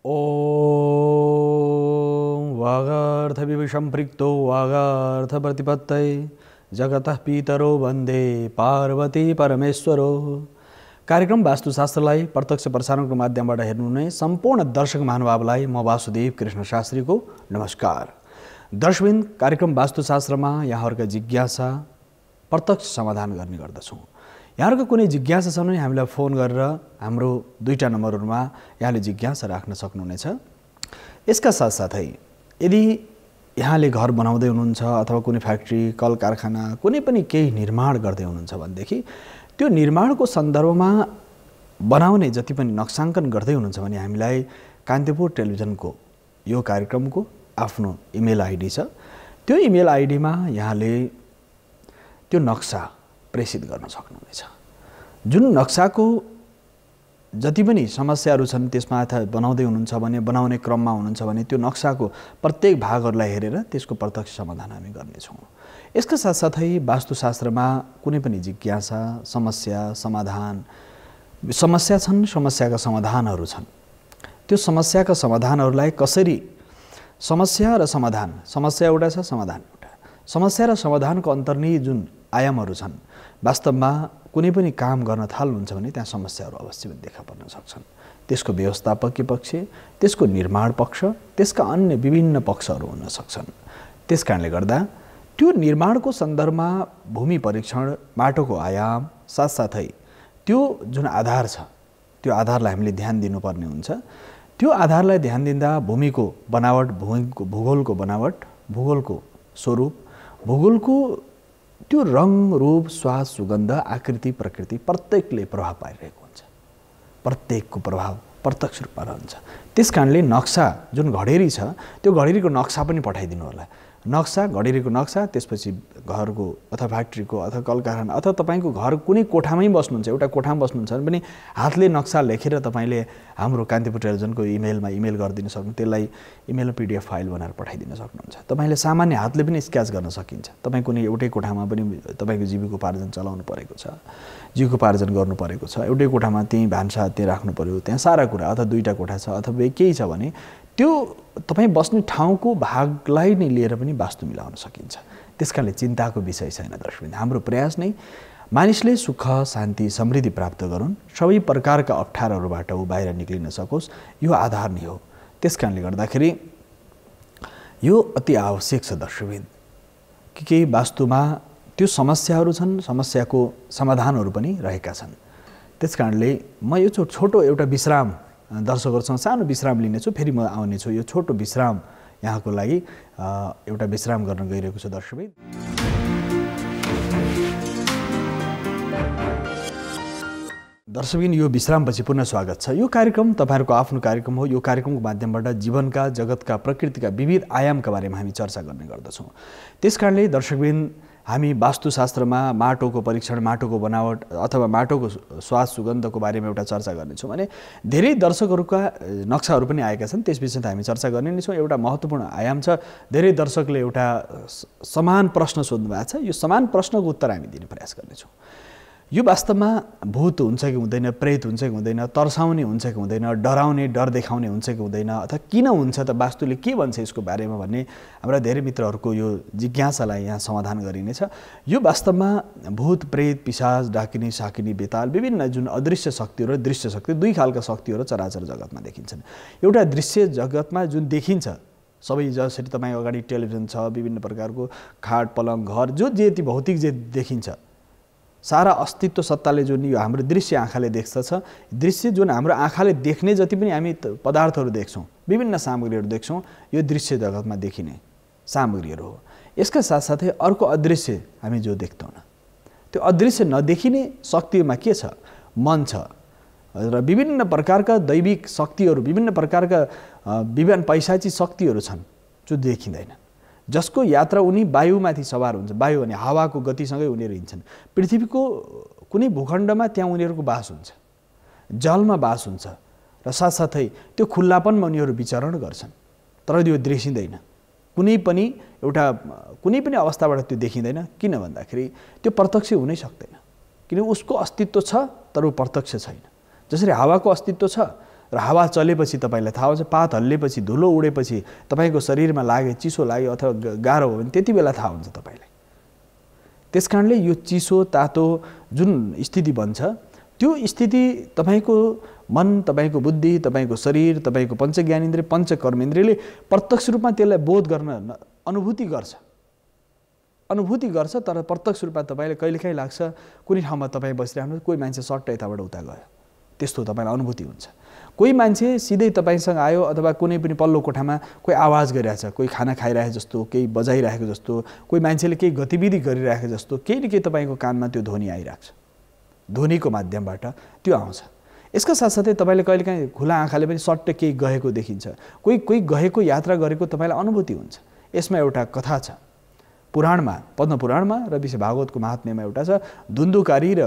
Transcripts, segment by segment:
ॐ वागार्थविषम्पृक्तो वागार्थप्रतिपत्तये जगतः पितरो वन्दे पार्वती परमेश्वरो। कार्यक्रम वास्तुशास्त्रलाई प्रत्यक्ष प्रसारणको माध्यमबाट हेर्नुहुने सम्पूर्ण दर्शक महानुभावलाई म वासुदेव कृष्ण शास्त्रीको नमस्कार। दर्शकवृन्द, कार्यक्रम वास्तुशास्त्रमा यहाँहरूका जिज्ञासा प्रत्यक्ष समाधान गर्ने गर्दछौँ। यहाँहरूको कुनै जिज्ञासा छ भने हामीलाई फोन गरेर हाम्रो दुईटा नम्बरहरूमा यहाँले जिज्ञासा राख्न सक्नुहुनेछ। यसका साथसाथै यदि यहाँले घर बनाउँदै हुनुहुन्छ अथवा कुनै फ्याक्ट्री कल कारखाना कुनै पनि केही निर्माण गर्दै हुनुहुन्छ भनेदेखि त्यो निर्माणको सन्दर्भमा बनाउने जति पनि नक्साङ्कन गर्दै हुनुहुन्छ भने हामीलाई कान्तिपुर टेलिभिजनको यो कार्यक्रमको आफ्नो इमेल आइडी छ। त्यो इमेल आइडीमा यहाँले त्यो नक्सा प्रेषित गर्न सक्नुहुनेछ। जुन नक्साको जति पनि समस्याहरू छन् त्यसमा अथवा बनाउँदै हुनुहुन्छ भने बनाउने क्रममा हुनुहुन्छ भने त्यो नक्साको प्रत्येक भागहरूलाई हेरेर त्यसको प्रत्यक्ष समाधान हामी गर्नेछौँ। यसका साथसाथै वास्तुशास्त्रमा कुनै पनि जिज्ञासा समस्या समाधान समस्या छन्, समस्याका समाधानहरू छन्। त्यो समस्याका समाधानहरूलाई कसरी समस्या र समाधान, समस्या एउटा छ समाधान एउटा, समस्या र समाधानको अन्तर्निहित जुन आयामहरू छन्, वास्तवमा कुनै पनि काम गर्न थाल्नुहुन्छ भने त्यहाँ समस्याहरू अवश्य पनि देखा पर्न सक्छन्। त्यसको व्यवस्थापकीय पक्ष, त्यसको निर्माण पक्ष, त्यसका अन्य विभिन्न पक्षहरू हुन सक्छन्। त्यस कारणले गर्दा त्यो निर्माणको सन्दर्भमा भूमि परीक्षण, माटोको आयाम साथसाथै त्यो जुन आधार छ त्यो आधारलाई हामीले ध्यान दिनुपर्ने हुन्छ। त्यो आधारलाई ध्यान दिँदा भूमिको बनावट, भूगोलको बनावट, भूगोलको स्वरूप, भूगोलको त्यो रङ रूप स्वाद सुगन्ध आकृति प्रकृति प्रत्येकले प्रभाव पारिरहेको हुन्छ। प्रत्येकको प्रभाव प्रत्यक्ष रूपमा रहन्छ। त्यस कारणले नक्सा जुन घडेरी छ त्यो घडेरीको नक्सा पनि पठाइदिनु होला। नक्सा, घडेरीको नक्सा, त्यसपछि घरको अथवा फ्याक्ट्रीको अथवा कल कारखाना अथवा तपाईँको घर कुनै कोठामै बस्नुहुन्छ, एउटा कोठामा बस्नुहुन्छ भने पनि हातले नक्सा लेखेर तपाईँले हाम्रो कान्तिपुर टेलिभिजनको इमेलमा इमेल गरिदिन सक्नु। त्यसलाई इमेल PDF फाइल बनाएर पठाइदिन सक्नुहुन्छ। तपाईँले सामान्य हातले पनि स्केच गर्न सकिन्छ। तपाईँ कुनै एउटै कोठामा पनि तपाईँको जीविकोपार्जन चलाउनु परेको छ, जीविकोपार्जन गर्नु परेको छ, एउटै कोठामा त्यहीँ भान्सा त्यहाँ राख्नु पर्यो, त्यहाँ सारा कुरा, अथवा दुईवटा कोठा छ अथवा केही छ भने त्यो तपाईँ बस्ने ठाउँको भागलाई नै लिएर पनि वास्तु मिलाउन सकिन्छ। त्यसकारणले चिन्ताको विषय छैन दर्शक। हाम्रो प्रयास नै मानिसले सुख शान्ति समृद्धि प्राप्त गरून्, सबै प्रकारका अप्ठ्यारोहरूबाट ऊ बाहिर निक्लिन सकोस्, यो आधार नै हो। त्यसकारणले गर्दाखेरि यो अति आवश्यक छ दर्शकवृन्द कि केही वास्तुमा त्यो समस्याहरू छन्, समस्याको समाधानहरू पनि रहेका छन्। त्यसकारणले म यो छोटो एउटा विश्राम दर्शकहरूसँग सानो विश्राम लिनेछु, फेरि म आउनेछु। यो छोटो विश्राम यहाँको लागि एउटा विश्राम गर्न गइरहेको छु दर्शकवृन्द। दर्शकवृन्द, यो विश्रामपछि पुनः स्वागत छ। यो कार्यक्रम तपाईँहरूको आफ्नो कार्यक्रम हो। यो कार्यक्रमको माध्यमबाट जीवनका, जगतका, प्रकृतिका विविध आयामका बारेमा हामी चर्चा गर्ने गर्दछौँ। त्यसकारणले दर्शकवृन्द, हामी वास्तुशास्त्रमा माटोको परीक्षण, माटोको बनावट अथवा माटोको स्वाद सुगन्धको बारेमा एउटा चर्चा गर्नेछौँ भने धेरै दर्शकहरूका नक्साहरू पनि आएका छन्। त्यस विषयमा हामी चर्चा गर्ने नै छौँ। एउटा महत्त्वपूर्ण आयाम छ। धेरै दर्शकले एउटा समान प्रश्न सोध्नु भएको छ। यो समान प्रश्नको उत्तर हामी दिने प्रयास गर्नेछौँ। यो वास्तवमा भूत हुन्छ कि हुँदैन, प्रेत हुन्छ कि हुँदैन, तर्साउने हुन्छ कि हुँदैन, डराउने, डर देखाउने हुन्छ कि हुँदैन, अथवा किन हुन्छ त, वास्तुले के भन्छ यसको बारेमा भन्ने हाम्रा धेरै मित्रहरूको यो जिज्ञासालाई यहाँ समाधान गरिनेछ। यो वास्तवमा भूत प्रेत पिशाच डाकिनी साकिनी बेताल विभिन्न जुन अदृश्य शक्तिहरू र दृश्य शक्ति, दुई खालका शक्तिहरू चराचर जगतमा देखिन्छन्। एउटा दृश्य जगतमा जुन देखिन्छ, सबै जसरी तपाईँ अगाडि टेलिभिजन छ, विभिन्न प्रकारको खाट पलङ घर जो जे भौतिक जे देखिन्छ, सारा अस्तित्व सत्ताले जुन यो हाम्रो दृश्य आँखाले देख्दछ, दृश्य जुन हाम्रो आँखाले देख्ने जति पनि हामी पदार्थहरू देख्छौँ, विभिन्न सामग्रीहरू देख्छौँ, यो दृश्य जगतमा देखिने सामग्रीहरू हो। यसका साथसाथै अर्को अदृश्य हामी जो देख्दैनौँ, त्यो अदृश्य नदेखिने शक्तिमा के छ, मन छ र विभिन्न प्रकारका दैविक शक्तिहरू, विभिन्न प्रकारका विभिन्न पैसाची शक्तिहरू छन् जो देखिँदैन, जसको यात्रा उनी वायुमाथि सवार हुन्छ। वायु भने हावाको गतिसँगै उनीहरू हिँड्छन्। पृथ्वीको कुनै भूखण्डमा त्यहाँ उनीहरूको बास हुन्छ, जलमा बास हुन्छ र साथसाथै त्यो खुल्लापनमा उनीहरू विचरण गर्छन्। तर यो देखिँदैन, कुनै पनि अवस्थाबाट त्यो देखिँदैन। किन भन्दाखेरि त्यो प्रत्यक्ष हुनै सक्दैन, किन उसको अस्तित्व छ तर ऊ प्रत्यक्ष छैन। जसरी हावाको अस्तित्व छ र हावा चलेपछि तपाईँलाई थाहा हुन्छ, पात हल्लेपछि, धुलो उडेपछि तपाईँको शरीरमा लागे, चिसो लाग्यो अथवा गाह्रो भयो भने त्यति बेला थाहा हुन्छ तपाईँलाई। त्यसकारणले यो चिसो तातो जुन स्थिति बन्छ, त्यो स्थिति तपाईँको मन, तपाईँको बुद्धि, तपाईँको शरीर, तपाईँको पञ्चज्ञानेन्द्रिय, पञ्चकर्मेन्द्रियले प्रत्यक्ष रूपमा त्यसलाई बोध गर्न अनुभूति गर्छ। तर प्रत्यक्ष रूपमा तपाईँले कहिलेकाहीँ लाग्छ कुनै ठाउँमा तपाईँ बसिरहनु, कोही मान्छे सट्ट यताबाट उता गयो, त्यस्तो तपाईँलाई अनुभूति हुन्छ। कोही मान्छे सिधै तपाईँसँग आयो अथवा कुनै पनि पल्लो कोठामा कोही आवाज गरिरहेछ, कोही खाना खाइरहेको जस्तो, केही बजाइरहेको जस्तो, कोही मान्छेले केही गतिविधि गरिरहेको जस्तो केही न केही तपाईँको कानमा त्यो ध्वनि आइरहेको छ। ध्वनिको माध्यमबाट त्यो आउँछ। यसका साथसाथै तपाईँले कहिलेकाहीँ खुला आँखाले पनि सट्ट केही गएको देखिन्छ, कोही गएको यात्रा गरेको तपाईँलाई अनुभूति हुन्छ। यसमा एउटा कथा छ पुराणमा, पद्मपुराणमा र विष्णु भागवतको महात्म्यमा एउटा छ। धुन्धुकारी र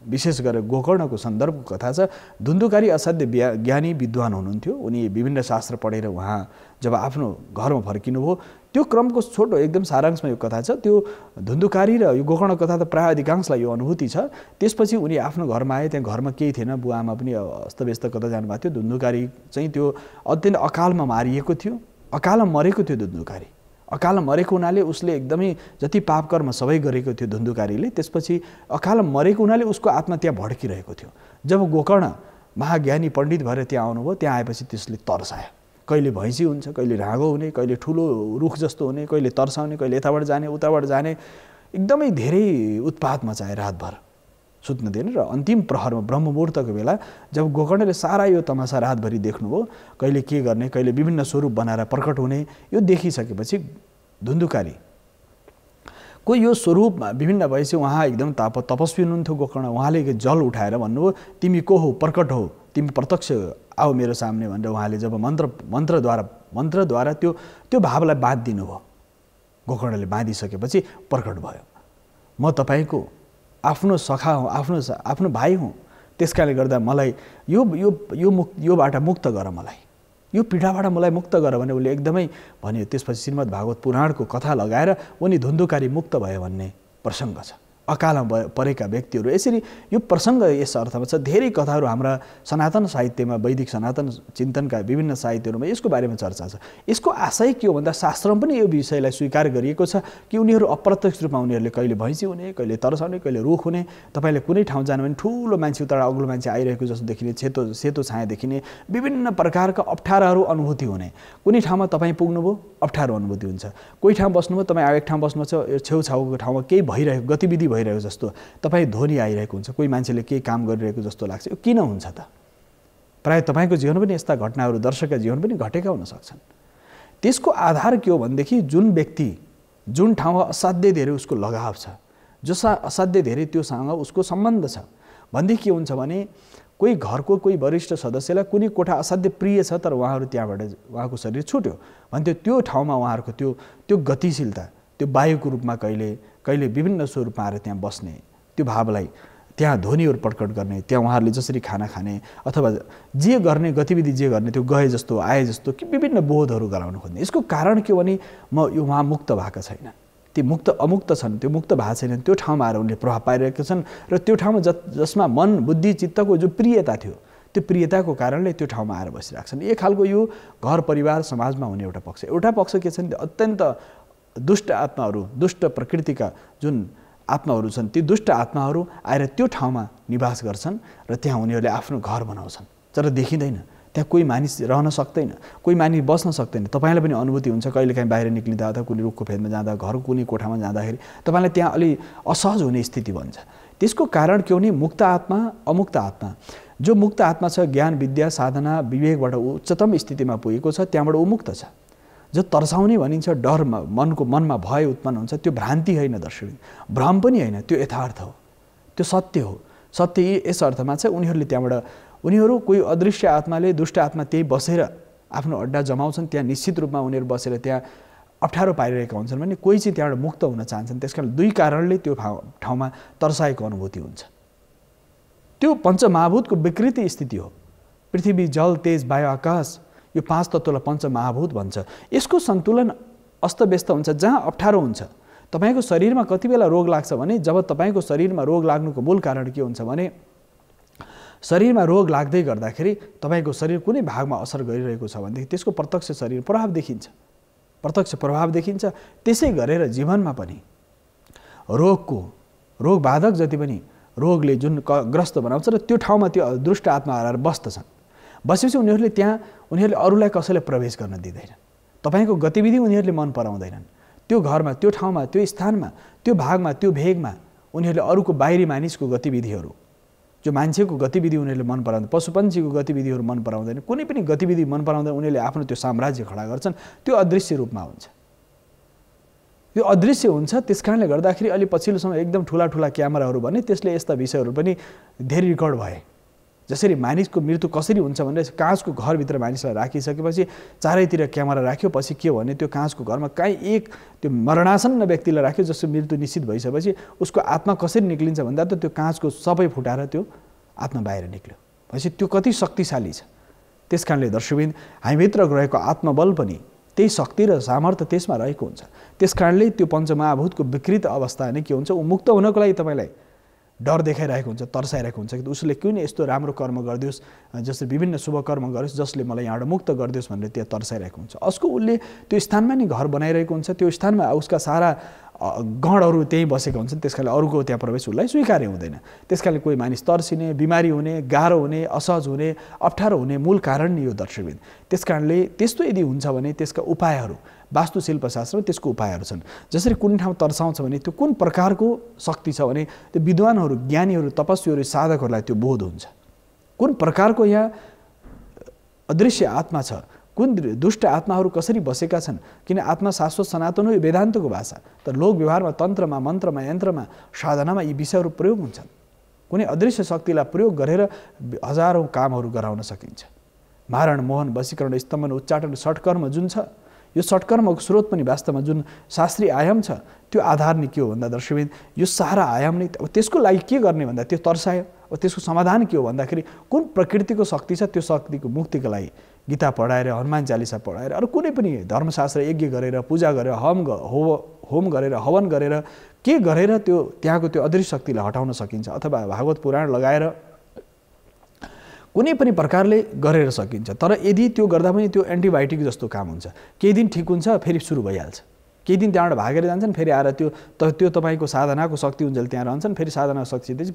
विशेष गरेर गोकर्णको सन्दर्भको कथा छ। धुन्धुकारी असाध्य ज्ञानी विद्वान हुनुहुन्थ्यो। उनी विभिन्न शास्त्र पढेर उहाँ जब आफ्नो घरमा फर्किनुभयो, त्यो क्रमको छोटो एकदम सारांशमा यो कथा छ। त्यो धुन्धुकारी र यो गोकर्ण कथा त प्राय अधिकांशलाई यो अनुभूति छ। त्यसपछि उनी आफ्नो घरमा आए, त्यहाँ घरमा केही थिएन, बुवा आमा पनि अस्तव्यस्त कता जानुभएको थियो। धुन्धुकारी चाहिँ त्यो अत्यन्त अकालमा मारिएको थियो, अकालमा मरेको थियो। धुन्धुकारी अकालमा मरेको हुनाले उसले एकदमै जति पाप कर्म सबै गरेको थियो धुन्धुकारीले, त्यसपछि अकालमा मरेको हुनाले उसको आत्मा त्यहाँ भड्किरहेको थियो। जब गोकर्ण महाज्ञानी पण्डित भएर त्यहाँ आउनुभयो, त्यहाँ आएपछि त्यसले तर्सायो। कहिले भैँसी हुन्छ, कहिले राँगो हुने, कहिले ठुलो रुख जस्तो हुने, कहिले तर्साउने, कहिले यताबाट जाने उताबाट जाने, एकदमै धेरै उत्पात मचाए। रातभर सुत्न दिएन र अन्तिम प्रहरमा ब्रह्ममुहूर्तको बेला जब गोकर्णले सारा यो तमासा रातभरि देख्नुभयो, कहिले के गर्ने, कहिले विभिन्न स्वरूप बनाएर प्रकट हुने, यो देखिसकेपछि धुन्धुकारी को यो स्वरूपमा विभिन्न भएपछि उहाँ एकदम तपस्वी हुनुहुन्थ्यो गोकर्ण। उहाँले जल उठाएर भन्नुभयो, तिमी को हो, प्रकट हो, तिमी प्रत्यक्ष आऊ मेरो सामने भनेर उहाँले जब मन्त्रद्वारा त्यो भावलाई बाँधिदिनु भयो। गोकर्णले बाँधिसकेपछि प्रकट भयो, म तपाईँको आफ्नो सखा हुँ, आफ्नो भाइ हुँ, त्यसकारणले गर्दा मलाई योबाट मुक्त गर, मलाई यो पीडाबाट मलाई मुक्त गर भने उसले एकदमै भन्यो। त्यसपछि श्रीमद् भागवत पुराणको कथा लगाएर उनी धुन्धुकारी मुक्त भयो भन्ने प्रसङ्ग छ। अकालमा परेका व्यक्तिहरू यसरी, यो प्रसङ्ग यस अर्थमा छ। धेरै कथाहरू हाम्रा सनातन साहित्यमा, वैदिक सनातन चिन्तनका विभिन्न साहित्यहरूमा यसको बारेमा चर्चा छ। यसको आशय के हो भन्दा शास्त्रमा पनि यो विषयलाई स्वीकार गरिएको छ कि उनीहरू अप्रत्यक्ष रूपमा उनीहरूले कहिले भैँसी हुने, कहिले तर्साउने, कहिले रुख हुने। तपाईँले कुनै ठाउँ जानु भने ठुलो मान्छे उता अग्लो मान्छे आइरहेको जस्तो देखिने, सेतो छाया देखिने, विभिन्न प्रकारका अप्ठ्याराहरू अनुभूति हुने। कुनै ठाउँमा तपाईँ पुग्नुभयो, अप्ठ्यारो अनुभूति हुन्छ। कोही ठाउँ बस्नुभयो, तपाईँ एक ठाउँ बस्नुहुन्छ, छेउछाउको ठाउँमा केही भइरहेको, गतिविधि भइरहेको जस्तो तपाईँ ध्वनि आइरहेको हुन्छ, कोही मान्छेले केही काम गरिरहेको जस्तो लाग्छ। यो किन हुन्छ त? प्रायः तपाईँको जीवन पनि यस्ता घटनाहरू, दर्शकका जीवन पनि घटेका हुन सक्छन्। त्यसको आधार के हो भनेदेखि जुन व्यक्ति जुन ठाउँमा असाध्यै धेरै उसको लगाव छ, असाध्यै धेरै त्योसँग उसको सम्बन्ध छ भनेदेखि के हुन्छ भने कोही घरको कोही वरिष्ठ सदस्यलाई कुनै कोठा असाध्य प्रिय छ, तर उहाँहरू त्यहाँबाट उहाँको शरीर छुट्यो भने त्यो ठाउँमा उहाँहरूको त्यो गतिशीलता, त्यो वायुको रूपमा कहिले विभिन्न स्वरूपमा आएर त्यहाँ बस्ने, त्यो भावलाई त्यहाँ ध्वनिहरू प्रकट गर्ने, त्यहाँ उहाँहरूले जसरी खाना खाने अथवा जे गर्ने गतिविधि जे गर्ने त्यो गए जस्तो आए जस्तो कि विभिन्न बोधहरू गराउन खोज्ने। यसको कारण के हो भने यो उहाँ मुक्त भएका छैन, ती अमुक्त छन्, त्यो मुक्त भएको छैन, त्यो ठाउँमा आएर उनले प्रभाव पाइरहेका छन् र त्यो ठाउँमा जसमा मन बुद्धि चित्तको जो प्रियता थियो त्यो प्रियताको कारणले त्यो ठाउँमा आएर बसिरहेका छन्। एक खालको यो घर परिवार समाजमा हुने एउटा पक्ष के छन्, अत्यन्त दुष्ट आत्माहरू, दुष्ट प्रकृतिका जुन आत्माहरू छन्, ती दुष्ट आत्माहरू आएर त्यो ठाउँमा निवास गर्छन् र त्यहाँ उनीहरूले आफ्नो घर बनाउँछन्। तर देखिँदैन, त्यहाँ कोही मानिस रहन सक्दैन, कोही मानिस बस्न सक्दैन। तपाईँलाई पनि अनुभूति हुन्छ कहिलेकाहीँ बाहिर निक्लिँदा अथवा कुनै रुखको फेदमा जाँदा, घरको कुनै कोठामा जाँदाखेरि तपाईँलाई त्यहाँ अलि असहज हुने स्थिति बन्छ। त्यसको कारण के हो भने मुक्त आत्मा, अमुक्त आत्मा। जो मुक्त आत्मा छ, ज्ञान विद्या साधना विवेकबाट उच्चतम स्थितिमा पुगेको छ, त्यहाँबाट मुक्त छ। जो तर्साउने भनिन्छ, डर मनमा भय उत्पन्न हुन्छ, त्यो भ्रान्ति होइन दर्शक, भ्रम पनि होइन, त्यो यथार्थ हो, त्यो सत्य हो। सत्य यस अर्थमा चाहिँ उनीहरूले त्यहाँबाट कोही अदृश्य आत्माले, दुष्ट आत्मा त्यही बसेर आफ्नो अड्डा जमाउँछन्, त्यहाँ निश्चित रूपमा उनीहरू बसेर त्यहाँ अप्ठ्यारो पाइरहेका हुन्छन् भने कोही चाहिँ त्यहाँबाट मुक्त हुन चाहन्छन्। त्यसकारण दुई कारणले त्यो ठाउँमा तर्साएको अनुभूति हुन्छ। त्यो पञ्चमहाभूतको विकृति स्थिति हो। पृथ्वी, जल, तेज, वायु, आकाश, यो पाँच तत्त्वलाई पञ्चमहाभूत भन्छ। यसको सन्तुलन अस्तव्यस्त हुन्छ। जहाँ अप्ठ्यारो हुन्छ, तपाईँको शरीरमा कति बेला रोग लाग्छ भने जब तपाईँको शरीरमा रोग लाग्नुको मूल कारण के हुन्छ भने शरीरमा रोग लाग्दै गर्दाखेरि तपाईँको शरीर कुनै भागमा असर गरिरहेको छ भनेदेखि त्यसको प्रत्यक्ष शरीर प्रभाव देखिन्छ, प्रत्यक्ष प्रभाव देखिन्छ। त्यसै गरेर जीवनमा पनि रोगबाधक जति पनि रोगले जुन ग्रस्त बनाउँछ र त्यो ठाउँमा त्यो दुष्ट आत्मा आएर बस्दछन्। बसेपछि उनीहरूले अरूलाई कसैलाई प्रवेश गर्न दिँदैनन्। तपाईँको गतिविधि उनीहरूले मन पराउँदैनन्। त्यो घरमा, त्यो ठाउँमा, त्यो स्थानमा, त्यो भागमा, त्यो भेगमा उनीहरूले अरूको बाहिरी मानिसको गतिविधिहरू, जो मान्छेको गतिविधि उनीहरूले मन पराउँदैन, पशुपन्छीको गतिविधिहरू मन पराउँदैन, कुनै पनि गतिविधि मन पराउँदैन, उनीहरूले आफ्नो त्यो साम्राज्य खडा गर्छन्। त्यो अदृश्य रूपमा हुन्छ, यो अदृश्य हुन्छ। त्यस कारणले गर्दाखेरि अलि पछिल्लो समय एकदम ठुला क्यामेराहरू भने त्यसले यस्ता विषयहरू पनि धेरै रेकर्ड भए। जसरी मानिसको मृत्यु कसरी हुन्छ भनेर काँचको घरभित्र मानिसलाई राखिसकेपछि चारैतिर क्यामेरा राख्यो, पछि के भने त्यो काँचको घरमा काहीँ एक त्यो मरणासन्न व्यक्तिलाई राख्यो जसको मृत्यु निश्चित भइसकेपछि उसको आत्मा कसरी निक्लिन्छ भन्दा त त्यो काँचको सबै फुटाएर त्यो आत्मा बाहिर निक्ल्यो। भनेपछि त्यो कति शक्तिशाली छ। त्यस कारणले दर्शकवृन्द, हामीभित्र रहेको आत्मबल पनि त्यही शक्ति र सामर्थ्य त्यसमा रहेको हुन्छ। त्यस कारणले त्यो पञ्चमहाभूतको विकृत अवस्था नै के हुन्छ, ऊ मुक्त हुनको लागि तपाईँलाई डर देखाइरहेको हुन्छ, तर्साइरहेको हुन्छ कि उसले किन यस्तो राम्रो कर्म गरिदियोस्, जसले विभिन्न शुभ कर्म गरोस्, जसले मलाई यहाँबाट मुक्त गरिदियोस् भनेर त्यहाँ तर्साइरहेको हुन्छ। उसले त्यो स्थानमा नि घर बनाइरहेको हुन्छ, त्यो स्थानमा उसका सारा गणहरू त्यहीँ बसेका हुन्छन्। त्यस कारणले अरूको त्यहाँ प्रवेश उसलाई स्वीकार्य हुँदैन। त्यस कारणले कोही मानिस तर्सिने, बिमारी हुने, गाह्रो हुने, असहज हुने, अप्ठ्यारो हुने मूल कारण नै यो दर्शकवृन्द। त्यस कारणले त्यस्तो यदि हुन्छ भने त्यसका उपायहरू, वास्तुशिल्पशास्त्रमा त्यसको उपायहरू छन्। जसरी कुनै ठाउँ तर्साउँछ भने त्यो कुन प्रकारको शक्ति छ भने त्यो विद्वानहरू, ज्ञानीहरू, तपस्वीहरू, साधकहरूलाई त्यो बोध हुन्छ। कुन प्रकारको यहाँ अदृश्य आत्मा छ, कुन दुष्ट आत्माहरू कसरी बसेका छन्। किन आत्मा शाश्वत सनातन हो, यो वेदान्तको भाषा। तर लोक व्यवहारमा, तन्त्रमा, मन्त्रमा, यन्त्रमा, साधनामा यी विषयहरू प्रयोग हुन्छन्। कुनै अदृश्य शक्तिलाई प्रयोग गरेर हजारौँ कामहरू गराउन सकिन्छ। मारण, मोहन, वशीकरण, स्तम्भन, उच्चाटन, षट्कर्म जुन छ, यो षट्कर्मको स्रोत पनि वास्तवमा जुन शास्त्रीय आयाम छ त्यो आधार नै के हो भन्दा दर्शकवृन्द, यो सारा आयाम नै त्यसको लागि के गर्ने भन्दा त्यो तर्सायो। अब त्यसको समाधान के हो भन्दाखेरि कुन प्रकृतिको शक्ति छ, त्यो शक्तिको मुक्तिको लागि गीता पढाएर, हनुमान चालिसा पढाएर, अरू कुनै पनि धर्मशास्त्र यज्ञ गरेर, पूजा गरेर, होम गरेर, हवन गरेर, के गरेर त्यो त्यहाँको त्यो अदृश्य शक्तिलाई हटाउन सकिन्छ। अथवा भागवत पुराण लगाएर कुनै पनि प्रकारले गरेर सकिन्छ। तर यदि त्यो गर्दा पनि त्यो एन्टिबायोटिक जस्तो काम हुन्छ। केही दिन ठिक हुन्छ, फेरि सुरु भइहाल्छ। केही दिन त्यहाँबाट भागेर जान्छन्, फेरि आएर त्यो तपाईँको साधनाको शक्ति हुन्जेल त्यहाँ रहन्छन्, फेरि साधनाको शक्ति सिद्धेपछि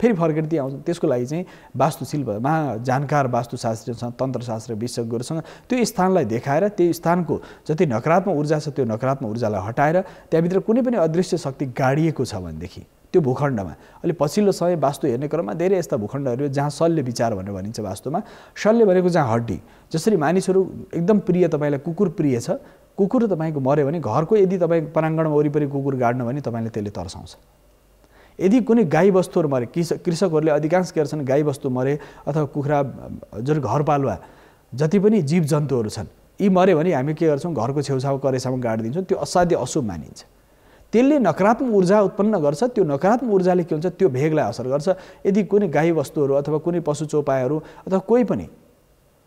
फेरि फर्केर त्यहाँ आउँछन्। त्यसको लागि चाहिँ वास्तुशिल्पमा जानकार वास्तुशास्त्री, तन्त्रशास्त्र विशेषज्ञहरूसँग त्यो स्थानलाई देखाएर त्यो स्थानको जति नकारात्मक ऊर्जा छ त्यो नकारात्मक ऊर्जालाई हटाएर त्यहाँभित्र कुनै पनि अदृश्य शक्ति गाडिएको छ भनेदेखि त्यो भूखण्डमा, अहिले पछिल्लो समय वास्तु हेर्ने क्रममा धेरै यस्ता भूखण्डहरू जहाँ शल्य विचार भनेर भनिन्छ। वास्तुमा शल्य भनेको जहाँ हड्डी, जसरी मानिसहरू एकदम प्रिय, तपाईँलाई कुकुर प्रिय छ, कुकुर तपाईँको मऱ्यो भने घरको यदि तपाईँ प्राङ्गणमा वरिपरि कुकुर गाड्नु भने तपाईँले त्यसले तर्साउँछ। यदि कुनै गाई बस्तुहरू मरे, कृषकहरूले अधिकांश के गर्छन्, गाई बस्तु मरे अथवा कुखुरा, जुन घरपालुवा जति पनि जीव जन्तुहरू छन्, यी मऱ्यो भने हामी के गर्छौँ, घरको छेउछाउ करेसामा गाडिदिन्छौँ। त्यो असाध्य अशुभ मानिन्छ। त्यसले नकारात्मक ऊर्जा उत्पन्न गर्छ। त्यो नकारात्मक ऊर्जाले के हुन्छ, त्यो भेगलाई असर गर्छ। यदि कुनै गाई वस्तुहरू अथवा कुनै पशु चौपायाहरू अथवा कोही पनि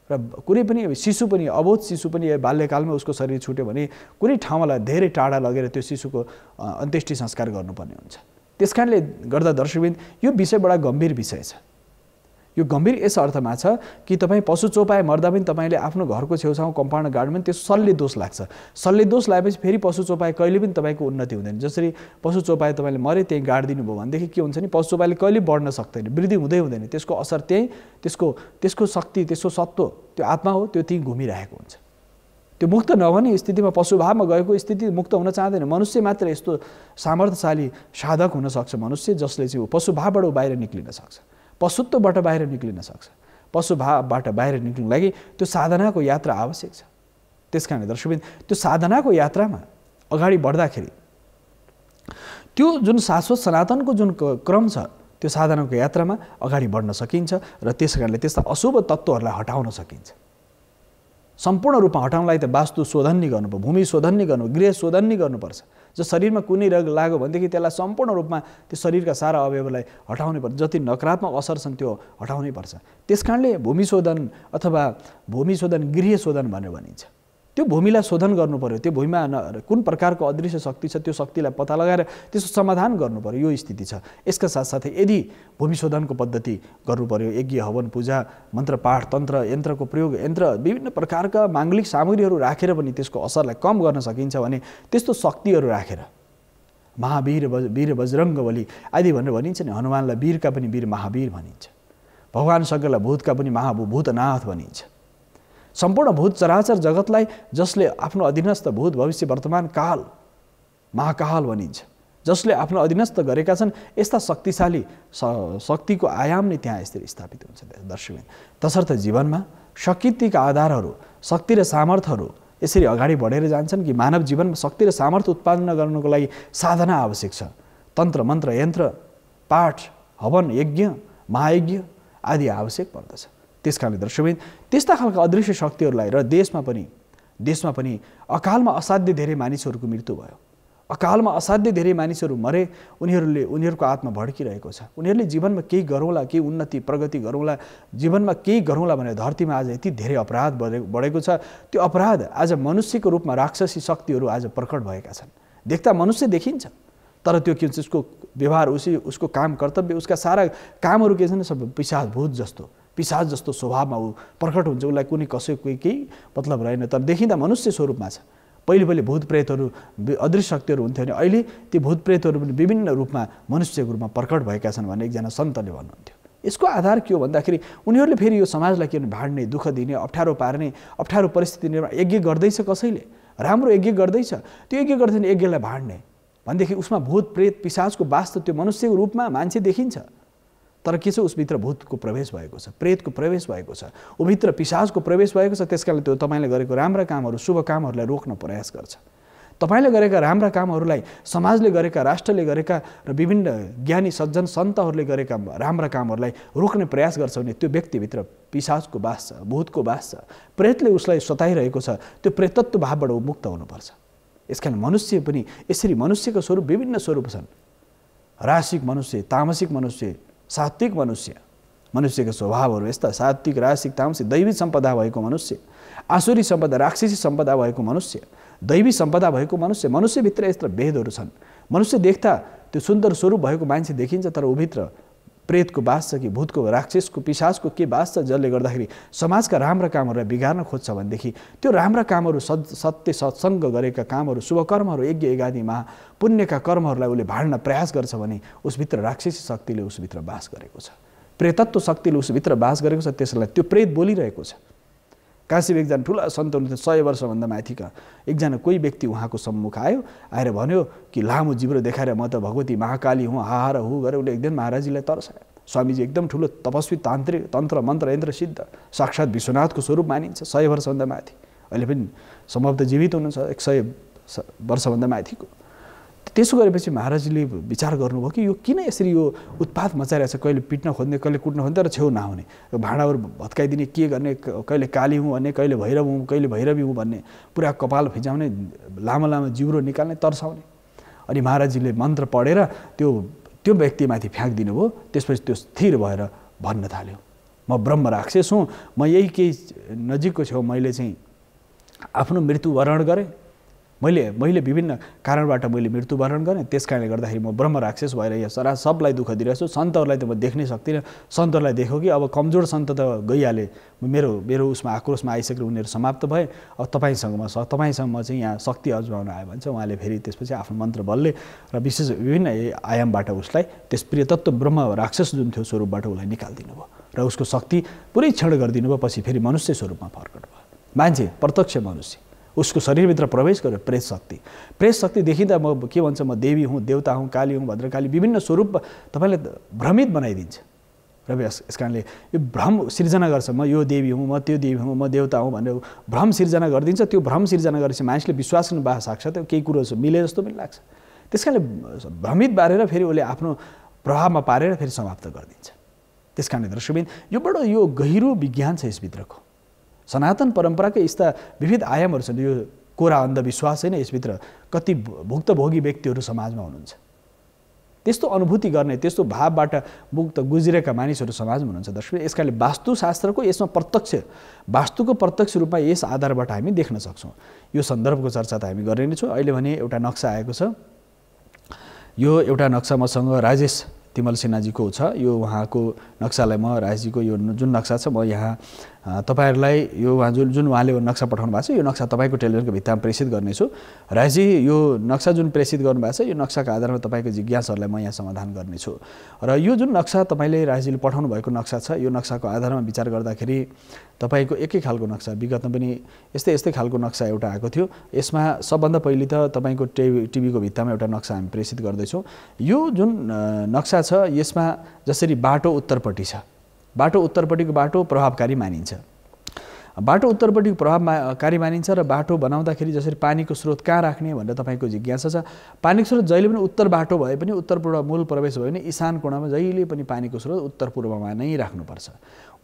र कुनै पनि शिशु पनि, अबोध शिशु पनि बाल्यकालमा उसको शरीर छुट्यो भने कुनै ठाउँलाई धेरै टाढा लगेर त्यो शिशुको अन्त्येष्टि संस्कार गर्नुपर्ने हुन्छ। त्यस कारणले गर्दा दर्शकवृन्द, यो विषय बडा गम्भीर विषय छ। यो गम्भीर यस अर्थमा छ कि तपाईँ पशु चौपाया मर्दा पनि तपाईँले आफ्नो घरको छेउछाउ कम्पाउन्ड गार्डन त्यो शल्य दोष लाग्छ। शल्य दोष लागेपछि फेरि पशु चौपाया कहिले पनि तपाईँको उन्नति हुँदैन। जसरी पशु चौपाया तपाईँले मरे त्यहीँ गाडिदिनु भयो भनेदेखि के हुन्छ नि, पशु चौपायाले कहिले बढ्न सक्दैन, वृद्धि हुँदैन। त्यसको असर त्यहीँ, त्यसको शक्ति, त्यसको सत्व, त्यो आत्मा हो, त्यो त्यहीँ घुमिरहेको हुन्छ। त्यो मुक्त नहुने स्थितिमा, पशुभावमा गएको स्थिति मुक्त हुन चाहँदैन। मनुष्य मात्र यस्तो सामर्थ्यशाली साधक हुनसक्छ मनुष्य, जसले चाहिँ पशुभावबाट बाहिर निक्लिन सक्छ, पशुत्वबाट बाहिर निक्लिन सक्छ। पशुभावबाट बाहिर निक्लिनु लागि त्यो साधनाको यात्रा आवश्यक छ। त्यस कारणले दर्शकवृन्द, त्यो साधनाको यात्रामा अगाडि बढ्दाखेरि त्यो जुन शाश्वत सनातनको जुन क्रम छ, त्यो साधनाको यात्रामा अगाडि बढ्न सकिन्छ र त्यस कारणले त्यस्ता अशुभ तत्त्वहरूलाई हटाउन सकिन्छ। सम्पूर्ण रूपमा हटाउनलाई त वास्तु शोधन नै गर्नुपर्छ, भूमि शोधन नै गर्नु, गृह शोधन नै गर्नुपर्छ। जो शरीरमा कुनै रोग लाग्यो भनेदेखि त्यसलाई सम्पूर्ण रूपमा त्यो शरीरका सारा अवयवलाई हटाउनै पर्छ। जति नकारात्मक असर छन् त्यो हटाउनै पर्छ। त्यस कारणले भूमि शोधन अथवा भूमि शोधन, गृह शोधन भनेर भनिन्छ। त्यो भूमिलाई शोधन गर्नु पर्यो, त्यो भूमिमा कुन प्रकारको अदृश्य शक्ति छ त्यो शक्तिलाई पत्ता लगाएर त्यसको समाधान गर्नु पर्यो, यो स्थिति छ। यसका साथसाथै यदि भूमि शोधनको पद्धति गर्नु पर्यो, यज्ञ हवन पूजा मन्त्र पाठ तन्त्र यन्त्रको प्रयोग यन्त्र विभिन्न प्रकारका माङ्गलिक सामग्रीहरू राखेर पनि त्यसको असरलाई कम गर्न सकिन्छ भने त्यस्तो शक्तिहरू राखेर महावीर वीर बजरङ्गबली आदि भनेर भनिन्छ नि। हनुमानलाई वीरका पनि वीर महावीर भनिन्छ, भगवान शङ्करलाई भूतका पनि भूतनाथ भनिन्छ। सम्पूर्ण भूत चराचर जगतलाई जसले आफ्नो अधीनस्थ भूत भविष्य वर्तमान काल महाकाल भनिन्छ, जसले आफ्नो अधीनस्थ गरेका छन्, यस्ता शक्तिशाली शक्तिको आयाम नै त्यहाँ यसरी स्थापित हुन्छ दर्शकबिन। तसर्थ जीवनमा शक्तिका आधारहरू शक्ति र सामर्थ्यहरू यसरी अगाडि बढेर जान्छन् कि मानव जीवनमा शक्ति र सामर्थ्य उत्पादन गर्नको लागि साधना आवश्यक छ। तन्त्र मन्त्र यन्त्र पाठ हवन यज्ञ महायज्ञ आदि आवश्यक पर्दछ। त्यसकारणले दर्शकबिन त्यस्ता खालका अदृश्य शक्तिहरूलाई र देशमा पनि अकालमा असाध्य धेरै मानिसहरूको मृत्यु भयो, अकालमा असाध्य धेरै मानिसहरू मरे। उनीहरूको आत्मा भड्किरहेको छ। उनीहरूले जीवनमा केही गरौँला, केही उन्नति प्रगति गरौँला, जीवनमा केही गरौँला भनेर धरतीमा आज यति धेरै अपराध बढेको छ। त्यो अपराध आज मनुष्यको रूपमा राक्षसी शक्तिहरू आज प्रकट भएका छन्। देख्दा मनुष्य देखिन्छ, तर त्यो के हुन्छ, उसको व्यवहार उसको काम कर्तव्य उसका सारा कामहरू के छन्, सब पिशाच जस्तो स्वभावमा ऊ प्रकट हुन्छ। उसलाई कुनै कसैको केही मतलब रहेन, तर देखिँदा मनुष्य स्वरूपमा छ। पहिले भूत प्रेतहरू अदृश्य शक्तिहरू हुन्थ्यो भने अहिले ती भूत प्रेतहरू पनि विभिन्न रूपमा मनुष्यको रूपमा प्रकट भएका छन् भन्ने एकजना सन्तले भन्नुहुन्थ्यो। यसको आधार के हो भन्दाखेरि उनीहरूले फेरि यो समाजलाई के भाड्ने, दुःख दिने, अप्ठ्यारो पार्ने, अप्ठ्यारो परिस्थिति निर्माण। यज्ञ गर्दैछ कसैले, राम्रो यज्ञ गर्दैछ, त्यो यज्ञ गर्दैन यज्ञलाई भाड्ने भनेदेखि उसमा भूत प्रेत पिशाचको वास त त्यो मनुष्यको रूपमा मान्छे देखिन्छ, तर के छ उसभित्र भूतको प्रवेश भएको छ, प्रेतको प्रवेश भएको छ, उभित्र पिशाचको प्रवेश भएको छ। त्यसकारणले त्यो तपाईँले गरेको राम्रा कामहरू शुभ कामहरूलाई रोक्न प्रयास गर्छ। तपाईँले गरेका राम्रा कामहरूलाई समाजले गरेका राष्ट्रले गरेका र विभिन्न ज्ञानी सज्जन सन्तहरूले गरेका राम्रा कामहरूलाई रोक्ने प्रयास गर्छ भने त्यो व्यक्तिभित्र पिशाचको वास छ, भूतको वास छ, प्रेतले उसलाई सताइरहेको छ। त्यो प्रेतत्व भावबाट ऊ मुक्त हुनुपर्छ। यसकारण मनुष्य पनि यसरी मनुष्यको स्वरूप विभिन्न स्वरूप छन्। रासिक मनुष्य, तामसिक मनुष्य, सात्विक मनुष्यका स्वभावहरू यस्ता सात्विक रासिक तामसिक, दैवी सम्पदा भएको मनुष्य, आसुरी सम्पदा राक्षसी सम्पदा भएको मनुष्य, दैवी सम्पदा भएको मनुष्य। मनुष्यभित्र यस्ता भेदहरू छन्। मनुष्य देख्दा त्यो सुन्दर स्वरूप भएको मान्छे देखिन्छ, तर उभित्र प्रेतको वास छ कि भूतको राक्षसको पिशाचको के वास छ, जसले गर्दाखेरि समाजका राम्रा कामहरूलाई बिगार्न खोज्छ भनेदेखि त्यो राम्रा कामहरू सत्य सत्सङ्ग गरेका कामहरू शुभ कर्महरू यज्ञ यज्ञादि पुण्यका कर्महरूलाई उसले भाड्न प्रयास गर्छ भने उसभित्र राक्षसी शक्तिले उसभित्र वास गरेको छ, प्रेतत्व शक्तिले उसभित्र वास गरेको छ। त्यसलाई त्यो प्रेत बोलिरहेको छ। काशीमा एकजना ठुला सन्त हुनुहुन्थ्यो, 100 वर्षभन्दा माथिका एकजना कोही व्यक्ति उहाँको सम्मुख आएर भन्यो कि लामो जिब्रो देखाएर म त भगवती महाकाली हुँ हाहा र हु गरेर उसले एकदम महाराजीलाई तर्सायो। स्वामीजी एकदम ठुलो तपस्वी तान्त्रिक तन्त्र मन्त्र यन्त्र सिद्ध साक्षात् विश्वनाथको स्वरूप मानिन्छ, 100 वर्षभन्दा माथि, अहिले पनि सम्भवतः जीवित हुनुहुन्छ, 100 वर्षभन्दा माथिको। त्यसो गरेपछि महाराजले विचार गर्नुभयो कि यो किन यसरी यो उत्पात मचाइरहेछ, कहिले पिट्न खोज्ने कहिले कुट्न खोज्ने तर छेउ नआउने, भाँडाहरू भत्काइदिने, के गर्ने, कहिले काली हुँ भन्ने, कहिले भैरव हुँ, कहिले भैरवी हुँ भन्ने, पुरा कपाल फिजाउने, लामो लामो जिब्रो निकाल्ने, तर्साउने। अनि महाराजले मन्त्र पढेर त्यो व्यक्तिमाथि फ्याँकिदिनु भयो। त्यसपछि त्यो स्थिर भएर भन्न थाल्यो, म ब्रह्म राक्षस हुँ, म यही केही नजिकको छेउ मैले चाहिँ आफ्नो मृत्युवरण गरेँ, मैले विभिन्न कारणबाट मैले मृत्युवरण गरेँ, त्यसकारणले गर्दाखेरि म ब्रह्म राक्षस भएर यहाँ सारा सबलाई दुःख दिइरहेको छु। सन्तहरूलाई त म देख्नै सक्दिनँ, सन्तहरूलाई देख्यो कि अब कमजोर सन्त त गइहाले, मेरो उसमा आक्रोशमा आइसकेर उनीहरू समाप्त भए, अब तपाईँसँग म चाहिँ यहाँ शक्ति अजमाउन आयो भन्छ। उहाँले फेरि त्यसपछि आफ्नो मन्त्र बलले र विशेष विभिन्न आयामबाट उसलाई त्यस प्रियतत्व ब्रह्म राक्षस जुन थियो स्वरूपबाट उसलाई निकालिदिनु भयो र उसको शक्ति पुरै क्षण गरिदिनु भयो। पछि फेरि मनुष्य स्वरूपमा प्रकट भयो, मान्छे प्रत्यक्ष मनुष्य, उसको शरीरभित्र प्रवेश गर्यो प्रेत शक्ति देखिँदा म के भन्छ, म देवी हुँ, देवता हुँ, काली हुँ, भद्रकाली विभिन्न स्वरूप तपाईँलाई भ्रमित बनाइदिन्छ। र यस कारणले यो भ्रम सिर्जना गर्छ, म यो देवी हुँ, म त्यो देवी हुँ, म देवता हुँ भनेर भ्रम सिर्जना गरिदिन्छ। त्यो भ्रम सिर्जना गरेपछि मान्छेले विश्वास गर्नु बा साक्षात् केही कुरो मिले जस्तो पनि लाग्छ। त्यस कारणले भ्रमित पारेर फेरि उसले आफ्नो प्रभावमा पारेर फेरि समाप्त गरिदिन्छ। त्यस कारणले दर्शकबिन यो गहिरो विज्ञान छ यसभित्रको। सनातन परम्पराकै यस्ता विविध आयामहरू छन्। यो कोरा अन्धविश्वास छैन, यसभित्र कति भुक्तभोगी व्यक्तिहरू समाजमा हुनुहुन्छ। त्यस्तो अनुभूति गर्ने त्यस्तो भावबाट मुक्त गुज्रेका मानिसहरू समाजमा हुनुहुन्छ दर्शक। यसकारणले वास्तुशास्त्रको यसमा वास्तुको प्रत्यक्ष रूपमा यस आधारबाट हामी देख्न सक्छौँ। यो सन्दर्भको चर्चा त हामी गर्ने नै छौँ। अहिले भने एउटा नक्सा आएको छ। यो एउटा नक्सा मसँग राजेश तिमल सिन्हाजीको छ। यो उहाँको नक्सालाई म राजेशजीको यो जुन नक्सा छ म यहाँ तपाईहरुलाई यो जुन उहाँले नक्सा पठाउनु भएको छ यो नक्सा तपाईको टेलिभिजनको भित्तामा प्रेषित गर्नेछु। राजेशजी यो नक्सा जुन प्रेषित गर्नु भएको छ यो नक्साको आधारमा तपाईको जिज्ञासाहरूलाई म यहाँ समाधान गर्नेछु। र यो जुन नक्सा तपाईले राजेशजीले पठाउनु भएको नक्सा छ यो नक्साको आधारमा विचार गर्दाखेरि तपाईको एकै खालको नक्सा विगतमा पनि यस्तै खालको नक्सा एउटा आएको थियो। यसमा सबभन्दा पहिले त तपाईको टिभीको भित्तामा एउटा नक्सा हामी प्रेषित गर्दैछौँ। यो जुन नक्सा छ यसमा जसरी बाटो उत्तरपट्टि छ, बाटो उत्तरपट्टिको बाटो प्रभावकारी मानिन्छ। बाटो उत्तरपट्टिको प्रभावकारी मानिन्छ र बाटो बनाउँदाखेरि जसरी पानीको स्रोत कहाँ राख्ने भनेर तपाईको जिज्ञासा छ। पानीको स्रोत जहिले पनि उत्तर बाटो भए पनि उत्तर पूर्व मूल प्रवेश भए पनि ईशान कोणमा जहिले पनि पानीको स्रोत उत्तर पूर्वमा नै राख्नुपर्छ।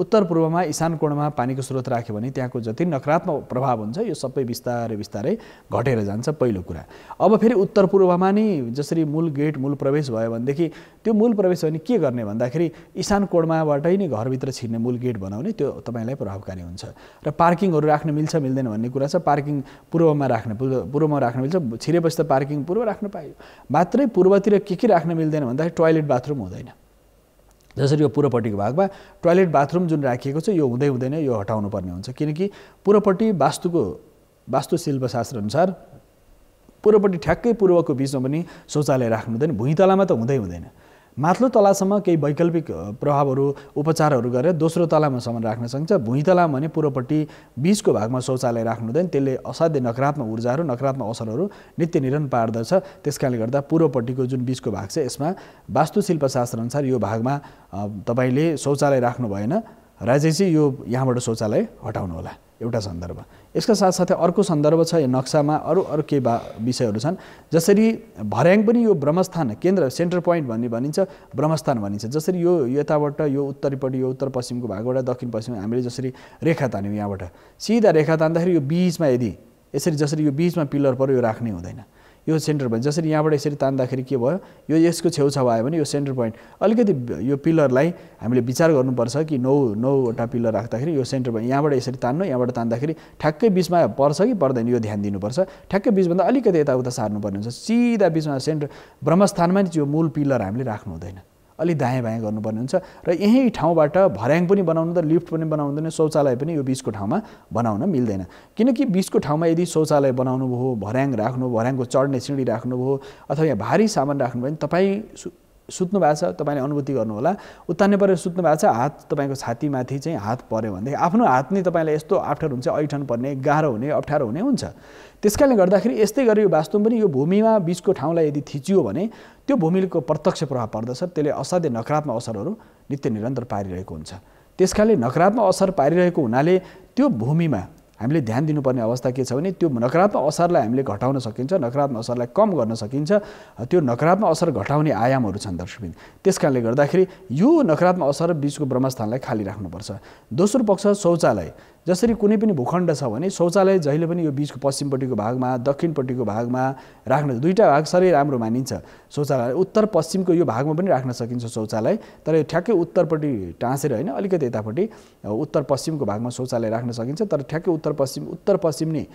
उत्तर पूर्वमा ईशान कोणमा पानीको स्रोत राख्यो भने त्यहाँको जति नकारात्मक प्रभाव हुन्छ यो सबै बिस्तारै बिस्तारै घटेर जान्छ पहिलो कुरा। अब फेरि उत्तर पूर्वमा नै जसरी मूल गेट मूल प्रवेश भयो भनेदेखि त्यो मूल प्रवेश भने के गर्ने भन्दाखेरि ईशान कोणमाबाटै नै घरभित्र छिर्ने मूल गेट बनाउने त्यो तपाईलाई प्रभावकारी हुन्छ। र पार्किङहरू राख्न मिल्छ मिल्दैन भन्ने कुरा छ। पार्किङ पूर्वमा राख्न मिल्छ, छिरेपछि त पार्किङ पूर्व राख्न पाइयो। मात्रै पूर्वतिर के राख्न मिल्दैन भन्दाखेरि टोयलेट बाथरुम हुँदैन। जसरी यो पूर्वपट्टिको भागमा टोयलेट बाथरुम जुन राखिएको छ यो हुँदैन, यो हटाउनु पर्ने हुन्छ। किनकि पूर्वपट्टि वास्तुशिल्पशास्त्र अनुसार पूर्वपट्टि ठ्याक्कै पूर्वको बीचमा पनि शौचालय राख्नु हुँदैन। भुइँतलामा त हुँदैन। माथिल्लो तलासम्म केही वैकल्पिक प्रभावहरू उपचारहरू गरेर दोस्रो तलामासम्म राख्न सकिन्छ। भुइँतलामा भने पूर्वपट्टि बीचको भागमा शौचालय राख्नु हुँदैन। त्यसले असाध्य नकारात्मक ऊर्जाहरू नकारात्मक असरहरू नित्य निरन्तर पार्दछ। त्यसकारणले गर्दा पूर्वपट्टिको जुन बीचको भाग छ यसमा वास्तुशिल्पशास्त्र अनुसार यो भागमा तपाईले शौचालय राख्नु भएन। राजेशजी यो यहाँबाट शौचालय हटाउनु होला एउटा सन्दर्भ। यसका साथसाथै अर्को सन्दर्भ छ यो नक्सामा अरू केही विषयहरू छन्। जसरी भर्याङ पनि यो ब्रह्मस्थान केन्द्र सेन्टर पोइन्ट भनिन्छ, ब्रह्मस्थान भनिन्छ। जसरी यो यताबाट यो उत्तरपट्टि यो उत्तर पश्चिमको भागबाट दक्षिण पश्चिम हामीले जसरी रेखा तान्यौँ यहाँबाट सिधा रेखा तान्दाखेरि यो बीचमा यदि यसरी जसरी यो बीचमा पिलर पर्यो यो राख्ने हुँदैन। यो सेन्टर पोइन्ट जसरी यहाँबाट यसरी तान्दाखेरि के भयो यो यसको छेउछाउ आयो भने यो सेन्टर पोइन्ट अलिकति यो पिलरलाई हामीले विचार गर्नुपर्छ कि 9वटा पिलर राख्दाखेरि यो सेन्टर पोइन्ट यहाँबाट यसरी तान्नु, यहाँबाट तान्दाखेरि ठ्याक्कै बीचमा पर्छ कि पर्दैन यो ध्यान दिनुपर्छ। ठ्याक्कै बीचभन्दा अलिकति यताउता सार्नुपर्ने हुन्छ। सिधा बीचमा सेन्टर ब्रह्मस्थानमा नि यो मूल पिलर हामीले राख्नु हुँदैन, अलि दायाँ बायाँ गर्नुपर्ने हुन्छ। र यही ठाउँबाट भर्याङ पनि बनाउनु त लिफ्ट पनि बनाउनु हुँदैन, शौचालय पनि यो बीचको ठाउँमा बनाउन मिल्दैन। किनकि बीचको ठाउँमा यदि शौचालय बनाउनु भयो, भर्याङ राख्नु, भर्याङको चढ्ने सिँढी राख्नुभयो अथवा यहाँ भारी सामान राख्नु भयो भने तपाईँ सुत्नु भएको छ, तपाईँले अनुभूति गर्नु होला। उत्तान्ने परेर सुत्नु भएको छ, हात तपाईँको छातीमाथि चाहिँ हात पर्यो भनेदेखि आफ्नो हात नै तपाईँलाई यस्तो अप्ठ्यारो हुन्छ, ऐठन पर्ने, गाह्रो हुने, अप्ठ्यारो हुने हुन्छ। त्यसकारणले गर्दाखेरि यस्तै गरी यो वास्तवमा पनि यो भूमिमा बीचको ठाउँलाई यदि थिचियो भने त्यो भूमिको प्रत्यक्ष प्रभाव पर्दछ। त्यसले असाध्य नकारात्मक असरहरू नित्य निरन्तर पारिरहेको हुन्छ। त्यसकारणले नकारात्मक असर पारिरहेको हुनाले त्यो भूमिमा हामीले ध्यान दिनुपर्ने अवस्था के छ भने त्यो नकारात्मक असरलाई हामीले घटाउन सकिन्छ, नकारात्मक असरलाई कम गर्न सकिन्छ। त्यो नकारात्मक असर घटाउने आयामहरू छन् दर्शकबिन। त्यसकारणले गर्दाखेरि यो नकारात्मक असर बीचको ब्रह्मस्थानलाई खाली राख्नुपर्छ। दोस्रो पक्ष शौचालय। जसरी कुनै पनि भूखण्ड छ भने शौचालय जहिले पनि यो बीचको पश्चिमपट्टिको भागमा दक्षिणपट्टिको भागमा राख्न दुईटा भाग सबै राम्रो मानिन्छ। शौचालय उत्तर पश्चिमको यो भागमा पनि राख्न सकिन्छ शौचालय, तर यो ठ्याक्कै उत्तरपट्टि टाँसेर होइन अलिकति यतापट्टि उत्तर पश्चिमको भागमा शौचालय राख्न सकिन्छ। तर ठ्याक्कै उत्तर पश्चिम नै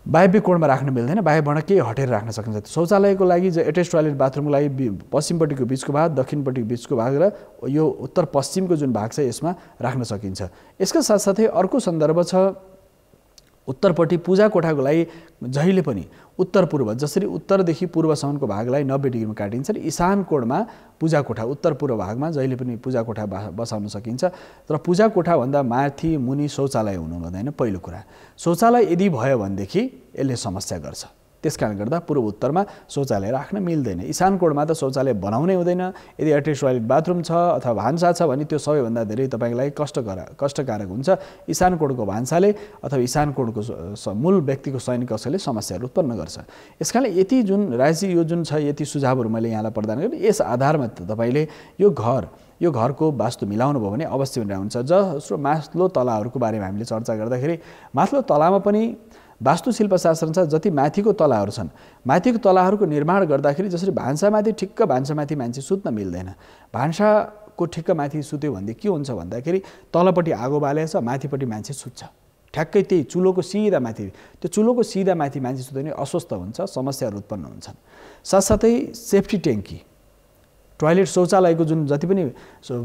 वायव्य कोणमा राख्न मिल्दैन, वायव्यबाट केही हटेर राख्न सकिन्छ। शौचालयको लागि एटेच टोयलेट बाथरुमको लागि पश्चिमपट्टिको बीचको भाग दक्षिणपट्टिको बीचको भाग र यो उत्तर पश्चिमको जुन भाग छ यसमा राख्न सकिन्छ। यसका साथसाथै अर्को सन्दर्भ छ उत्तरपट्टि पूजा कोठाको लागि जहिले पनि उत्तर पूर्व जसरी उत्तरदेखि पूर्वसम्मको भागलाई 90 डिग्रीमा काटिन्छ र ईशान कोणमा पूजा कोठा उत्तर पूर्व भागमा जहिले पनि पूजा कोठा बसाउन सकिन्छ। तर पूजा कोठाभन्दा माथि मुनि शौचालय हुनु हुँदैन। पहिलो कुरा शौचालय यदि भयो भनेदेखि यसले समस्या गर्छ। त्यसकारणले गर्दा पूर्व उत्तरमा शौचालय राख्न मिल्दैन। ईशान कोणमा त शौचालय बनाउनै हुँदैन। यदि एटेच टोयलेट बाथरुम छ अथवा भान्सा छ भने त्यो सबैभन्दा धेरै तपाईलाई कष्टकारक हुन्छ। ईशान कोणको भान्साले अथवा ईशान कोणको मूल व्यक्तिको शयन कक्षले समस्याहरू उत्पन्न गर्छ। यसकारणले यति जुन राजी यो जुन छ यति सुझावहरू मैले यहाँलाई प्रदान गरेँ। यस आधारमा तपाईले यो घरको वास्तु मिलाउनु भयो भने अवश्य हुन्छ। जसो माथिल्लो तलाहरूको बारेमा हामीले चर्चा गर्दाखेरि माथिल्लो तलामा पनि वास्तुशिल्पशास्त्र अनुसार जति माथिको तलाहरू छन्, माथिको तलाहरूको निर्माण गर्दाखेरि जसरी भान्सामाथि ठिक्क भान्सामाथि मान्छे सुत्न मिल्दैन, भान्साको ठिक्क माथि सुत्यो भने के हुन्छ भन्दाखेरि तलपट्टि आगो बालेको छ, माथिपट्टि मान्छे सुत्छ, ठ्याक्कै त्यही चुलोको सिधा माथि, त्यो चुलोको सिधा माथि मान्छे सुत्यो भने अस्वस्थ हुन्छ, समस्याहरू उत्पन्न हुन्छन्। साथसाथै सेफ्टी ट्याङ्की, टोयलेट शौचालयको जुन जति पनि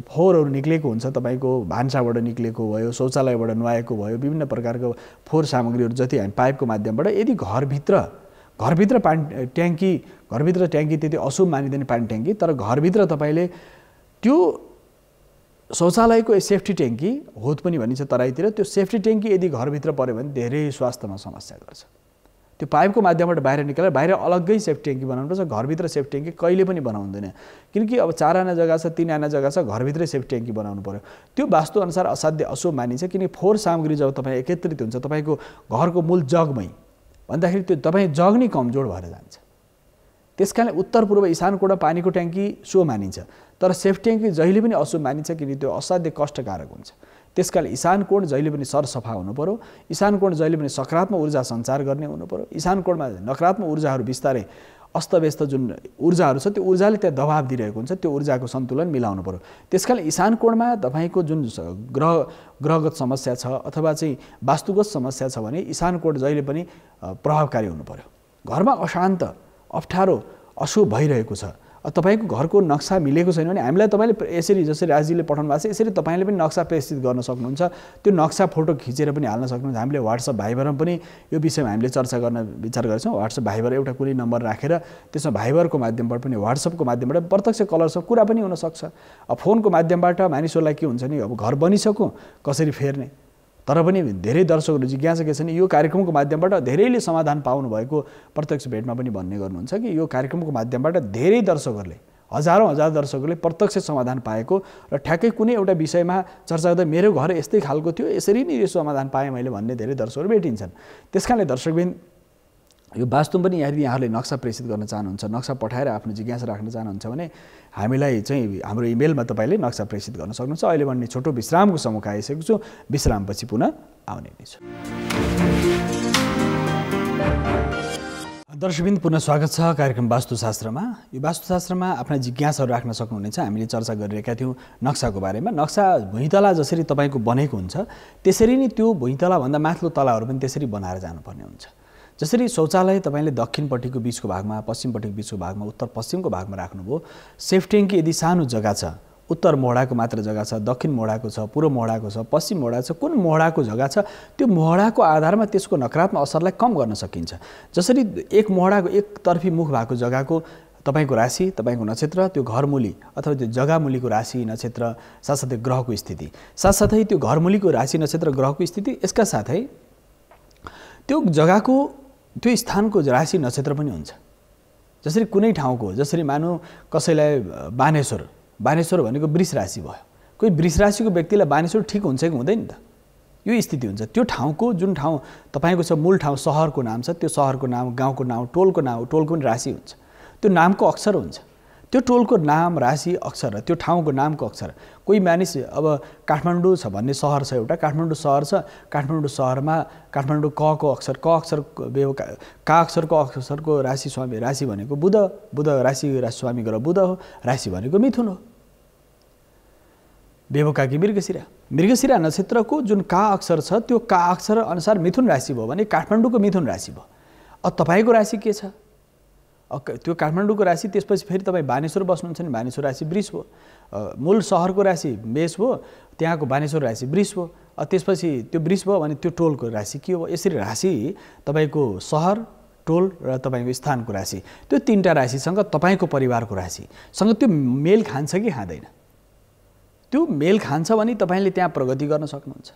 फोहोरहरू निक्लेको हुन्छ, तपाईँको भान्साबाट निक्लेको भयो, शौचालयबाट नुहाएको भयो, विभिन्न प्रकारको फोहोर सामग्रीहरू जति हामी पाइपको माध्यमबाट यदि घरभित्र पानी ट्याङ्की, घरभित्र ट्याङ्की त्यति अशुभ मानिँदैन पानी ट्याङ्की, तर घरभित्र तपाईँले त्यो शौचालयको सेफ्टी ट्याङ्की होत पनि भनिन्छ तराईतिर, त्यो सेफ्टी ट्याङ्की यदि घरभित्र पऱ्यो भने धेरै स्वास्थ्यमा समस्या गर्छ। त्यो पाइपको माध्यमबाट बाहिर निकालेर बाहिर अलग्गै सेफ्टी ट्याङ्की बनाउनुपर्छ, घरभित्र सेफ्टी ट्याङ्की कहिले पनि बनाउँदैन, किनकि अब 4 आना जग्गा छ, 3 आना जग्गा छ, घरभित्रै सेफ्टी ट्याङ्की बनाउनु पर्यो। त्यो वास्तुअनुसार असाध्य अशुभ मानिन्छ, किनकि फोहोर सामग्री जब तपाईँ एकत्रित हुन्छ तपाईँको घरको मूल जगमै भन्दाखेरि त्यो तपाईँ जग नै कमजोर भएर जान्छ। त्यसकारण उत्तर पूर्व ईशान कोण पानीको ट्याङ्की शुभ मानिन्छ, तर सेफ्टी ट्याङ्की जहिले पनि अशुभ मानिन्छ, किनकि त्यो असाध्य कष्टकारक हुन्छ। त्यसकारण ईशान कोण जहिले पनि सरसफा हुनु पर्यो, ईशान कोण जहिले पनि सकारात्मक ऊर्जा सञ्चार गर्ने हुनु पर्यो। ईशान कोणमा नकारात्मक ऊर्जाहरू बिस्तारै अस्तव्यस्त जुन ऊर्जाहरू छ त्यो ऊर्जाले त्यहाँ दबाब दिइरहेको हुन्छ, त्यो ऊर्जाको सन्तुलन मिलाउनु पर्यो। त्यसकारण ईशान कोणमा तपाईँको जुन ग्रहगत समस्या छ अथवा चाहिँ वास्तुगत समस्या छ भने ईशान कोण जहिले पनि प्रभावकारी हुनु पर्यो। घरमा अशान्त, अप्ठ्यारो, अशुभ भइरहेको छ, तपाईँको घरको नक्सा मिलेको छैन भने हामीलाई तपाईँले यसरी जसरी राजजीले पठाउनु भएको छ यसरी तपाईँले पनि नक्सा प्रेषित गर्न सक्नुहुन्छ। त्यो नक्सा फोटो खिचेर पनि हाल्न सक्नुहुन्छ। हामीले व्हाट्सएप भाइबरमा पनि यो विषयमा हामीले चर्चा गर्न विचार गर्छौँ। व्हाट्सएप भाइबर एउटा कुनै नम्बर राखेर त्यसमा भाइबरको माध्यमबाट पनि व्हाट्सएपको माध्यमबाट प्रत्यक्ष कलरसँग कुरा पनि हुनसक्छ। अब फोनको माध्यमबाट मानिसहरूलाई के हुन्छ नि, अब घर बनिसक्यो कसरी फेर्ने, तर पनि धेरै दर्शकहरू जिज्ञासा के छ नि, यो कार्यक्रमको माध्यमबाट धेरैले समाधान पाउनु भएको प्रत्यक्ष भेटमा पनि भन्ने गर्नुहुन्छ कि यो कार्यक्रमको माध्यमबाट धेरै दर्शकहरूले, हजारौँ हजार दर्शकहरूले प्रत्यक्ष समाधान पाएको र ठ्याक्कै कुनै एउटा विषयमा चर्चा गर्दा मेरो घर यस्तै खालको थियो, यसरी नै यो समाधान पाएँ मैले भन्ने धेरै दर्शकहरू भेटिन्छन्। त्यसकारणले दर्शकबिन यो वास्तु पनि यदि यहाँहरूले नक्सा प्रेषित गर्न चाहनुहुन्छ, नक्सा पठाएर आफ्नो जिज्ञासा राख्न चाहनुहुन्छ भने हामीलाई चाहिँ हाम्रो इमेलमा तपाईँले नक्सा प्रेषित गर्न सक्नुहुन्छ। अहिले भन्ने छोटो विश्रामको समय आइसकेको छु, विश्रामपछि पुनः आउने नै छु। दर्शकबिन पुनः स्वागत छ कार्यक्रम वास्तुशास्त्रमा। यो वास्तुशास्त्रमा आफ्ना जिज्ञासाहरू राख्न सक्नुहुनेछ। हामीले चर्चा गरिरहेका थियौँ नक्साको बारेमा। नक्सा भुइँतला जसरी तपाईँको बनेको हुन्छ त्यसरी नै त्यो भुइँतलाभन्दा माथिल्लो तलाहरू पनि त्यसरी बनाएर जानुपर्ने हुन्छ। जसरी शौचालय तपाईँले दक्षिणपट्टिको बिचको भागमा, पश्चिमपट्टिको बिचको भागमा, उत्तर पश्चिमको भागमा राख्नुभयो। सेफ्टी ट्याङ्की यदि सानो जग्गा छ, उत्तर मोहडाको मात्र जग्गा छ, दक्षिण मोहडाको छ, पूर्व मोहडाको छ, पश्चिम मोहडा छ, कुन मोहडाको जग्गा छ त्यो मोहडाको आधारमा त्यसको नकारात्मक असरलाई कम गर्न सकिन्छ। जसरी एक मोहडाको एकतर्फी मुख भएको जग्गाको तपाईँको राशि, तपाईँको नक्षत्र, त्यो घरमूली अथवा त्यो जग्गामूलीको राशि नक्षत्र, साथसाथै ग्रहको स्थिति, साथसाथै त्यो घरमूलीको राशि नक्षत्र ग्रहको स्थिति, यसका साथै त्यो जग्गाको त्यो स्थानको राशि नक्षत्र पनि हुन्छ। जसरी कुनै ठाउँको, जसरी मानौँ कसैलाई बानेश्वर भनेको वृष राशि भयो, कोही वृष राशिको व्यक्तिलाई बानेश्वर ठिक हुन्छ कि हुँदैन त, यो स्थिति हुन्छ। त्यो ठाउँको जुन ठाउँ तपाईँको छ, मूल ठाउँ सहरको नाम छ, त्यो सहरको नाम, गाउँको नाम, टोलको नाम, टोलको पनि राशि हुन्छ, त्यो नामको अक्षर हुन्छ। त्यो टोलको नाम, राशि, अक्षर, त्यो ठाउँको नामको अक्षर। कोही मानिस अब काठमाडौँ छ भन्ने सहर छ एउटा, काठमाडौँ सहर छ, काठमाडौँ सहरमा काठमाडौँ कको अक्षर, क अक्षरको अक्षरको राशि स्वामी, राशि भनेको बुध, बुध राशि स्वामी ग्रह बुध हो, राशि भनेको मिथुन हो। बेबोकाकी मृगशिरा नक्षत्रको जुन का अक्षर छ त्यो का अक्षर अनुसार मिथुन राशि भयो भने काठमाडौँको मिथुन राशि भयो। अब तपाईँको राशि के छ? त्यो काठमाडौँको राशि, त्यसपछि फेरि तपाईँ बानेश्वर बस्नुहुन्छ भने बानेश्वर राशि वृष हो, मूल सहरको राशि मेष हो, त्यहाँको बानेश्वर राशि वृष हो, त्यसपछि त्यो वृष भयो भने त्यो टोलको राशि के हो? यसरी राशि तपाईँको सहर, टोल र तपाईँको स्थानको राशि, त्यो तीनटा राशिसँग तपाईँको परिवारको राशिसँग त्यो मेल खान्छ कि खाँदैन? त्यो मेल खान्छ भने तपाईँले त्यहाँ प्रगति गर्न सक्नुहुन्छ,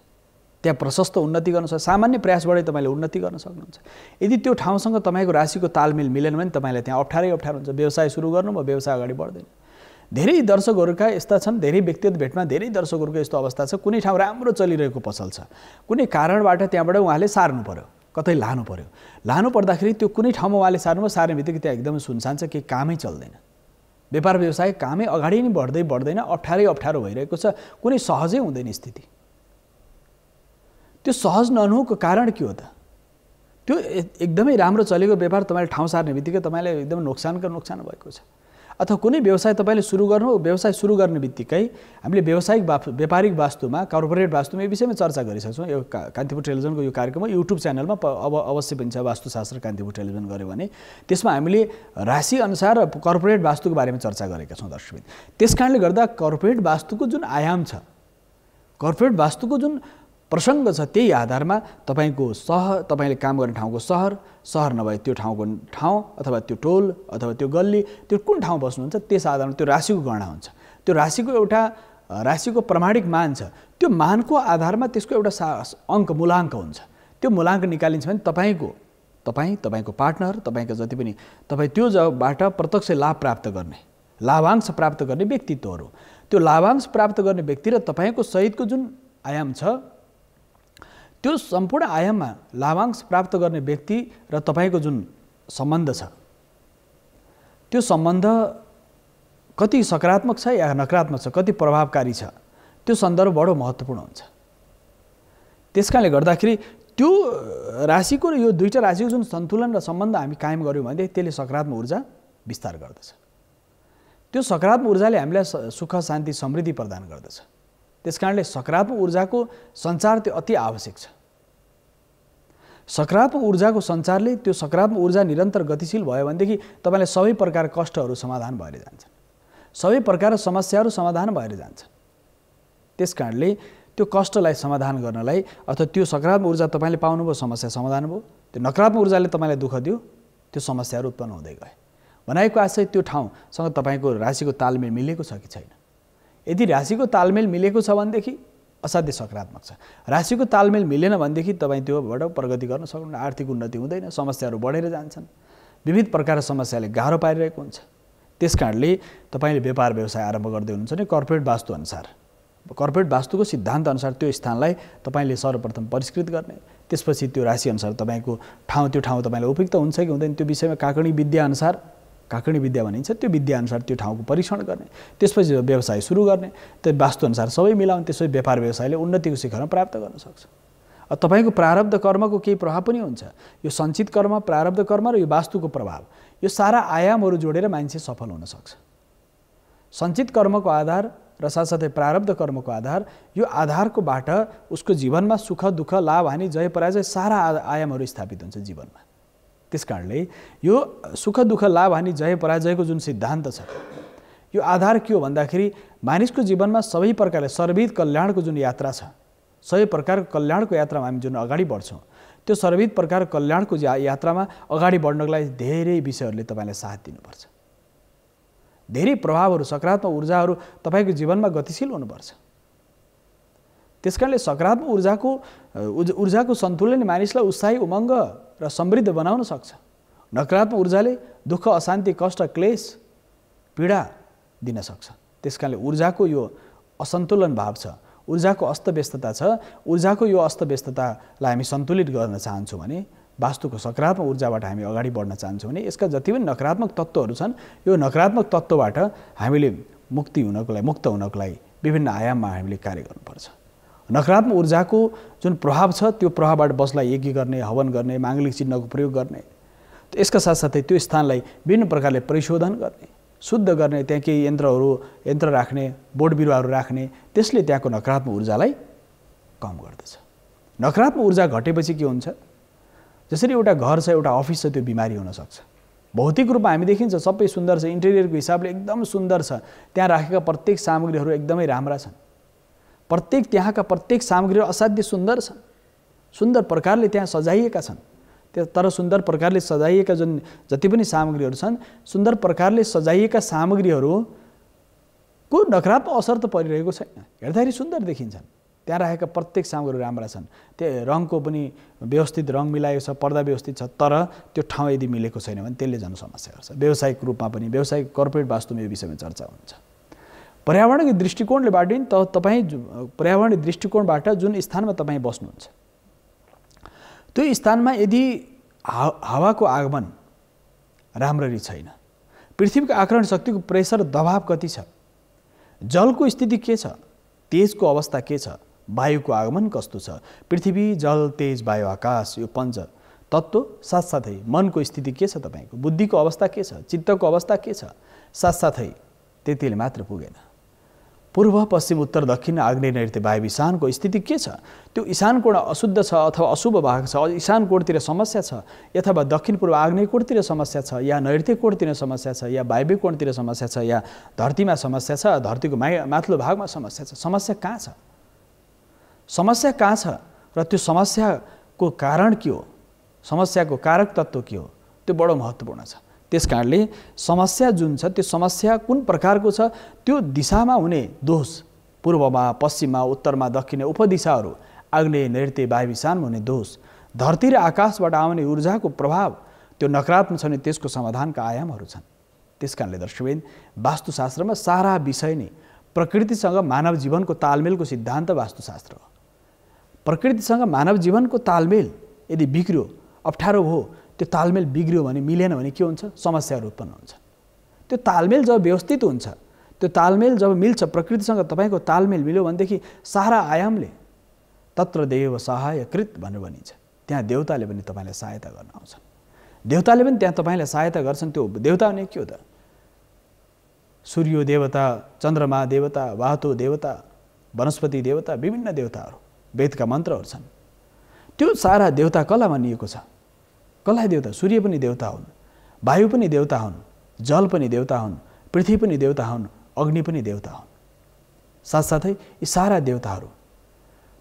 त्यहाँ प्रशस्त उन्नति गर्न सक्छ, सामान्य प्रयासबाटै तपाईँले उन्नति गर्न सक्नुहुन्छ। यदि त्यो ठाउँसँग तपाईँको राशिको तालमेल मिलेन भने तपाईँलाई त्यहाँ अप्ठ्यारो हुन्छ। व्यवसाय सुरु गर्नुभयो, व्यवसाय अगाडि बढ्दैन। धेरै दर्शकहरूका यस्ता छन्, धेरै व्यक्तिगत भेटमा धेरै दर्शकहरूको यस्तो अवस्था छ, कुनै ठाउँ राम्रो चलिरहेको पसल छ, कुनै कारणबाट त्यहाँबाट उहाँले सार्नु पर्यो, कतै लानु पर्यो। लानु पर्दाखेरि त्यो कुनै ठाउँमा उहाँले सार्नु, सार्ने बित्तिकै त्यहाँ एकदमै सुनसान छ, केही कामै चल्दैन, व्यापार व्यवसाय कामै अगाडि नै बढ्दैन, अप्ठ्यारो भइरहेको छ, कुनै सहजै हुँदैन स्थिति। त्यो सहज नहुनुको कारण के हो त? त्यो एकदमै राम्रो चलेको व्यापार तपाईँले ठाउँ सार्ने बित्तिकै तपाईँले एकदमै नोक्सान भएको छ। अथवा कुनै व्यवसाय तपाईँले व्यवसाय सुरु गर्ने बित्तिकै हामीले व्यापारिक वास्तुमा कर्पोरेट वास्तुमा यो विषयमा चर्चा गरिसक्छौँ। यो कान्तिपुर टेलिभिजनको यो कार्यक्रममा युट्युब च्यानलमा अब अवश्य पनि छ, वास्तुशास्त्र कान्तिपुर टेलिभिजन गऱ्यो भने त्यसमा हामीले राशि अनुसार कर्पोरेट वास्तुको बारेमा चर्चा गरेका छौँ दर्शकबिन। त्यस कारणले गर्दा कर्पोरेट वास्तुको जुन आयाम छ, कर्पोरेट वास्तुको जुन प्रसङ्ग छ, त्यही आधारमा तपाईँको तपाईँले काम गर्ने ठाउँको सहर नभए त्यो ठाउँको ठाउँ अथवा त्यो टोल अथवा त्यो गल्ली, त्यो कुन ठाउँ बस्नुहुन्छ त्यस आधारमा त्यो राशिको गणना हुन्छ। त्यो राशिको प्रमाणिक मान छ। त्यो मानको आधारमा त्यसको एउटा मूलाङ्क हुन्छ। त्यो मूलाङ्क निकालिन्छ भने तपाईँको पार्टनर, तपाईँको जति पनि तपाईँ त्यो जग्गाबाट प्रत्यक्ष लाभांश प्राप्त गर्ने व्यक्तित्वहरू, त्यो लाभांश प्राप्त गर्ने व्यक्ति र तपाईँको सहितको जुन आयाम छ, त्यो सम्पूर्ण आयाममा लाभांश प्राप्त गर्ने व्यक्ति र तपाईँको जुन सम्बन्ध छ, त्यो सम्बन्ध कति सकारात्मक छ या नकारात्मक छ, कति प्रभावकारी छ, त्यो सन्दर्भ बडो महत्त्वपूर्ण हुन्छ। त्यसकारणले गर्दाखेरि त्यो राशिको र यो दुईटा राशिको जुन सन्तुलन र सम्बन्ध हामी कायम गऱ्यौँ भने त्यसले सकारात्मक ऊर्जा विस्तार गर्दछ। त्यो सकारात्मक ऊर्जाले हामीलाई सुख, शान्ति, समृद्धि प्रदान गर्दछ। त्यसकारणले सकारात्मक ऊर्जाको सञ्चार त्यो अति आवश्यक छ। सकारात्मक ऊर्जाको सञ्चारले त्यो सकारात्मक ऊर्जा निरन्तर गतिशील भयो भनेदेखि तपाईँलाई सबै प्रकार कष्टहरू समाधान भएर जान्छन्, सबै प्रकार समस्याहरू समाधान भएर जान्छन्। त्यसकारणले त्यो कष्टलाई समाधान गर्नलाई अथवा त्यो सकारात्मक ऊर्जा तपाईँले पाउनुभयो, समस्या समाधान भयो। त्यो नकारात्मक ऊर्जाले तपाईँलाई दुःख दियो, त्यो समस्याहरू उत्पन्न हुँदै गए। भनाइको आशय त्यो ठाउँसँग तपाईँको राशिको तालमेल मिलेको छ कि छैन। यदि राशिको तालमेल मिलेको छ भनेदेखि असाध्यै सकारात्मक छ। राशिको तालमेल मिलेन भनेदेखि तपाईँ त्योबाट प्रगति गर्न सक्नुहुन्न, आर्थिक उन्नति हुँदैन, समस्याहरू बढेर जान्छन्, विविध प्रकारका समस्याले गाह्रो पारिरहेको हुन्छ। त्यसकारणले तपाईँले व्यापार व्यवसाय आरम्भ गर्दै हुनुहुन्छ भने कर्पोरेट वास्तुको सिद्धान्त अनुसार त्यो स्थानलाई तपाईँले सर्वप्रथम परिष्कृत गर्ने, त्यसपछि त्यो राशिअनुसार तपाईँको त्यो ठाउँ तपाईँलाई उपयुक्त हुन्छ कि हुँदैन त्यो विषयमा काकणी विद्या भनिन्छ, त्यो विद्याअनुसार त्यो ठाउँको परीक्षण गर्ने, त्यसपछि व्यवसाय सुरु गर्ने, त्यो वास्तुअनुसार सबै मिलाउने, त्यसपछि व्यापार व्यवसायले उन्नतिको शिखरमा प्राप्त गर्न सक्छ। तपाईँको प्रारब्ध कर्मको केही प्रभाव पनि हुन्छ। यो सञ्चित कर्म, प्रारब्ध कर्म र यो वास्तुको प्रभाव, यो सारा आयामहरू जोडेर मान्छे सफल हुन सक्छ। सञ्चित कर्मको आधार र साथसाथै प्रारब्ध कर्मको आधार, यो आधारकोबाट उसको जीवनमा सुख, दुःख, लाभ, हानि, जय पराजय सारा आयामहरू स्थापित हुन्छ जीवनमा। त्यसकारणले यो सुख, दुःख, लाभ, हानि, जय पराजयको जुन सिद्धान्त छ, यो आधार के हो भन्दाखेरि मानिसको जीवनमा सबै प्रकारले सर्वविध कल्याणको जुन यात्रा छ, सबै प्रकारको कल्याणको यात्रामा हामी जुन अगाडि बढ्छौँ, त्यो सर्वविध प्रकार कल्याणको यात्रामा अगाडि बढ्नको लागि धेरै विषयहरूले तपाईँलाई साथ दिनुपर्छ। धेरै प्रभावहरू, सकारात्मक ऊर्जाहरू तपाईँको जीवनमा गतिशील हुनुपर्छ। त्यसकारणले सकारात्मक ऊर्जाको सन्तुलनले मानिसलाई उत्साही, उमङ्ग र समृद्ध बनाउन सक्छ। नकारात्मक ऊर्जाले दुःख, अशान्ति, कष्ट, क्लेश, पीडा दिन सक्छ। त्यसकारणले ऊर्जाको यो असन्तुलन भाव छ, ऊर्जाको अस्तव्यस्तता छ, ऊर्जाको यो अस्तव्यस्ततालाई हामी सन्तुलित गर्न चाहन्छौँ भने, वास्तुको सकारात्मक ऊर्जाबाट हामी अगाडि बढ्न चाहन्छौँ भने यसका जति पनि नकारात्मक तत्त्वहरू छन्, यो नकारात्मक तत्त्वबाट हामीले मुक्त हुनको लागि विभिन्न आयाममा हामीले कार्य गर्नुपर्छ। नकारात्मक ऊर्जाको जुन प्रभाव छ, त्यो प्रभावबाट बसलाई यज्ञ गर्ने, हवन गर्ने, माङ्गलिक चिन्हको प्रयोग गर्ने, यसका साथसाथै त्यो स्थानलाई विभिन्न प्रकारले परिशोधन गर्ने, शुद्ध गर्ने, त्यहाँ केही यन्त्र राख्ने, बोट बिरुवाहरू राख्ने, त्यसले त्यहाँको नकारात्मक ऊर्जालाई कम गर्दछ। नकारात्मक ऊर्जा घटेपछि के हुन्छ, जसरी एउटा घर छ, एउटा अफिस छ, त्यो बिमारी हुनसक्छ। भौतिक रूपमा हामी देखिन्छ सबै सुन्दर छ, इन्टेरियरको हिसाबले एकदम सुन्दर छ, त्यहाँ राखेका प्रत्येक सामग्रीहरू एकदमै राम्रा छन्, त्यहाँका प्रत्येक सामग्रीहरू असाध्यै सुन्दर छन्, सुन्दर प्रकारले त्यहाँ सजाइएका छन्। तर सुन्दर प्रकारले सजाइएका जति पनि सामग्रीहरू छन्, सुन्दर प्रकारले सजाइएका सामग्रीहरूको नकारात्मक असर त परिरहेको छैन, हेर्दाखेरि सुन्दर देखिन्छन्। त्यहाँ राखेका प्रत्येक सामग्रीहरू राम्रा छन्, त्यो रङको पनि व्यवस्थित रङ मिलाएको छ, पर्दा व्यवस्थित छ, तर त्यो ठाउँ यदि मिलेको छैन भने त्यसले झन् समस्या गर्छ। व्यावसायिक रूपमा पनि, व्यावसायिक कर्पोरेट वास्तुमा यो विषयमा चर्चा हुन्छ। पर्यावरणीय दृष्टिकोणबाट पर्यावरणीय दृष्टिकोणबाट जुन स्थानमा तपाईँ बस्नुहुन्छ, त्यो स्थानमा यदि हावाको आगमन राम्ररी छैन, पृथ्वीको आकर्षण शक्तिको प्रेसर, दबाव कति छ, जलको स्थिति के छ, तेजको अवस्था के छ, वायुको आगमन कस्तो छ, पृथ्वी, जल, तेज, वायु, आकाश, यो तत्त्व साथसाथै मनको स्थिति के छ, तपाईँको बुद्धिको अवस्था के छ, चित्तको अवस्था के छ, साथसाथै त्यतिले मात्र पुगेन। पूर्व पश्चिम उत्तर दक्षिण आग्नेय नैऋत्य वायु ईशानको स्थिति के छ, त्यो ईशान कोण अशुद्ध छ अथवा अशुभ भाग छ, ईशान कोणतिर समस्या छ, अथवा दक्षिण पूर्व आग्नेय कोणतिर समस्या छ, या नैऋत्य कोणतिर समस्या छ, या वायव्य कोणतिर समस्या छ, या धरतीमा समस्या छ, धरतीको माथिल्लो भागमा समस्या छ। समस्या कहाँ छ, समस्या कहाँ छ र त्यो समस्याको कारण के हो, समस्याको कारक तत्त्व के हो, त्यो बडो महत्त्वपूर्ण छ। त्यसकारणले समस्या जुन छ त्यो समस्या कुन प्रकारको छ, त्यो दिशामा हुने दोष, पूर्वमा पश्चिममा उत्तरमा दक्षिण उपदिशाहरू, आग्नेय नैऋत्य वायु ईशानमा हुने दोष, धरती र आकाशबाट आउने ऊर्जाको प्रभाव, त्यो नकारात्मक छ भने त्यसको समाधानका आयामहरू छन्। त्यसकारणले दर्शकवृन्द, वास्तुशास्त्रमा सारा विषय नै प्रकृतिसँग मानव जीवनको तालमेलको सिद्धान्त वास्तुशास्त्र हो। प्रकृतिसँग मानव जीवनको तालमेल यदि बिग्रियो, अप्ठ्यारो हो, त्यो तालमेल बिग्रियो भने, मिलेन भने के हुन्छ, समस्याहरू उत्पन्न हुन्छ। त्यो तालमेल जब व्यवस्थित हुन्छ, त्यो तालमेल जब मिल्छ, प्रकृतिसँग तपाईँको तालमेल मिल्यो भनेदेखि सारा आयामले तत्र देव सहायकृत भनेर भनिन्छ। त्यहाँ देवताले पनि तपाईँलाई सहायता गर्न आउँछन्, देवताले पनि त्यहाँ तपाईँलाई सहायता गर्छन्। त्यो देवता भने के हो त, सूर्य देवता, चन्द्रमा देवता, वातो देवता, वनस्पति देवता, विभिन्न देवताहरू, वेदका मन्त्रहरू छन्। त्यो सारा देवता कसलाई भनिएको छ, कसलाई देवता, सूर्य पनि देवता हुन्, वायु पनि देवता हुन्, जल पनि देवता हुन्, पृथ्वी पनि देवता हुन्, अग्नि पनि देवता हुन्। साथसाथै यी सारा देवताहरू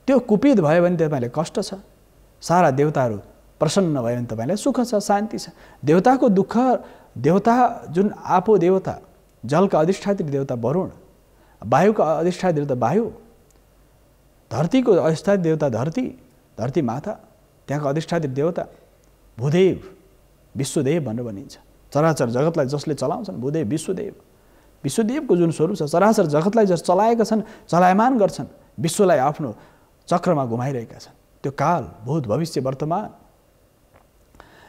त्यो कुपित भयो भने तपाईँलाई कष्ट छ, सारा देवताहरू प्रसन्न भयो भने तपाईँलाई सुख छ, शान्ति छ। देवताको दुःख, देवता जुन आपो देवता, जलका अधिष्ठात्री देवता वरुण, वायुका अधिष्ठात्री देवता वायु, धरतीको अधिष्ठात्री देवता धरती, धरती माता, त्यहाँको अधिष्ठात्री देवता भूदेव, विश्वदेव भनेर भनिन्छ। चराचर जगतलाई जसले चलाउँछन् भूदेव, विश्वदेव, विश्वदेवको जुन स्वरूप छ, चराचर जगतलाई जस चलाएका छन्, चलायमान गर्छन्, विश्वलाई आफ्नो चक्रमा घुमाइरहेका छन्। त्यो काल, भूत, भविष्य, वर्तमान,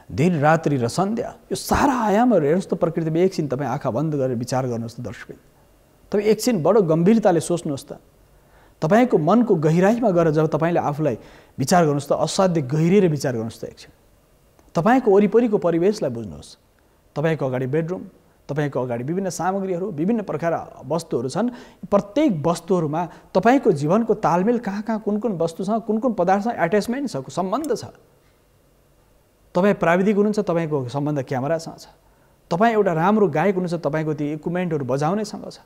दिन, रात्रि र सन्ध्या, यो सारा आयामहरू हेर्नुहोस् त प्रकृतिमा। एकछिन तपाईँ आँखा बन्द गरेर विचार गर्नुहोस् त दर्शक, तपाईँ एकछिन बडो गम्भीरताले सोच्नुहोस् त। तपाईँको मनको गहिराइमा गएर जब तपाईँले आफूलाई विचार गर्नुहोस् त, असाध्य गहिरिएर विचार गर्नुहोस् त एकछिन। तपाईँको वरिपरिको परिवेशलाई बुझ्नुहोस्। तपाईँको अगाडि बेडरुम, तपाईँको अगाडि विभिन्न सामग्रीहरू, विभिन्न प्रकार वस्तुहरू छन्। प्रत्येक वस्तुहरूमा तपाईँको जीवनको तालमेल कहाँ कहाँ, कुन कुन वस्तुसँग, कुन कुन पदार्थसँग एट्याचमेन्ट छ, सम्बन्ध छ। तपाईँ प्राविधिक हुनुहुन्छ, तपाईँको सम्बन्ध क्यामेरासँग छ। तपाईँ एउटा राम्रो गायक हुनुहुन्छ, तपाईँको त्यो इक्विपमेन्टहरू बजाउनेसँग छ।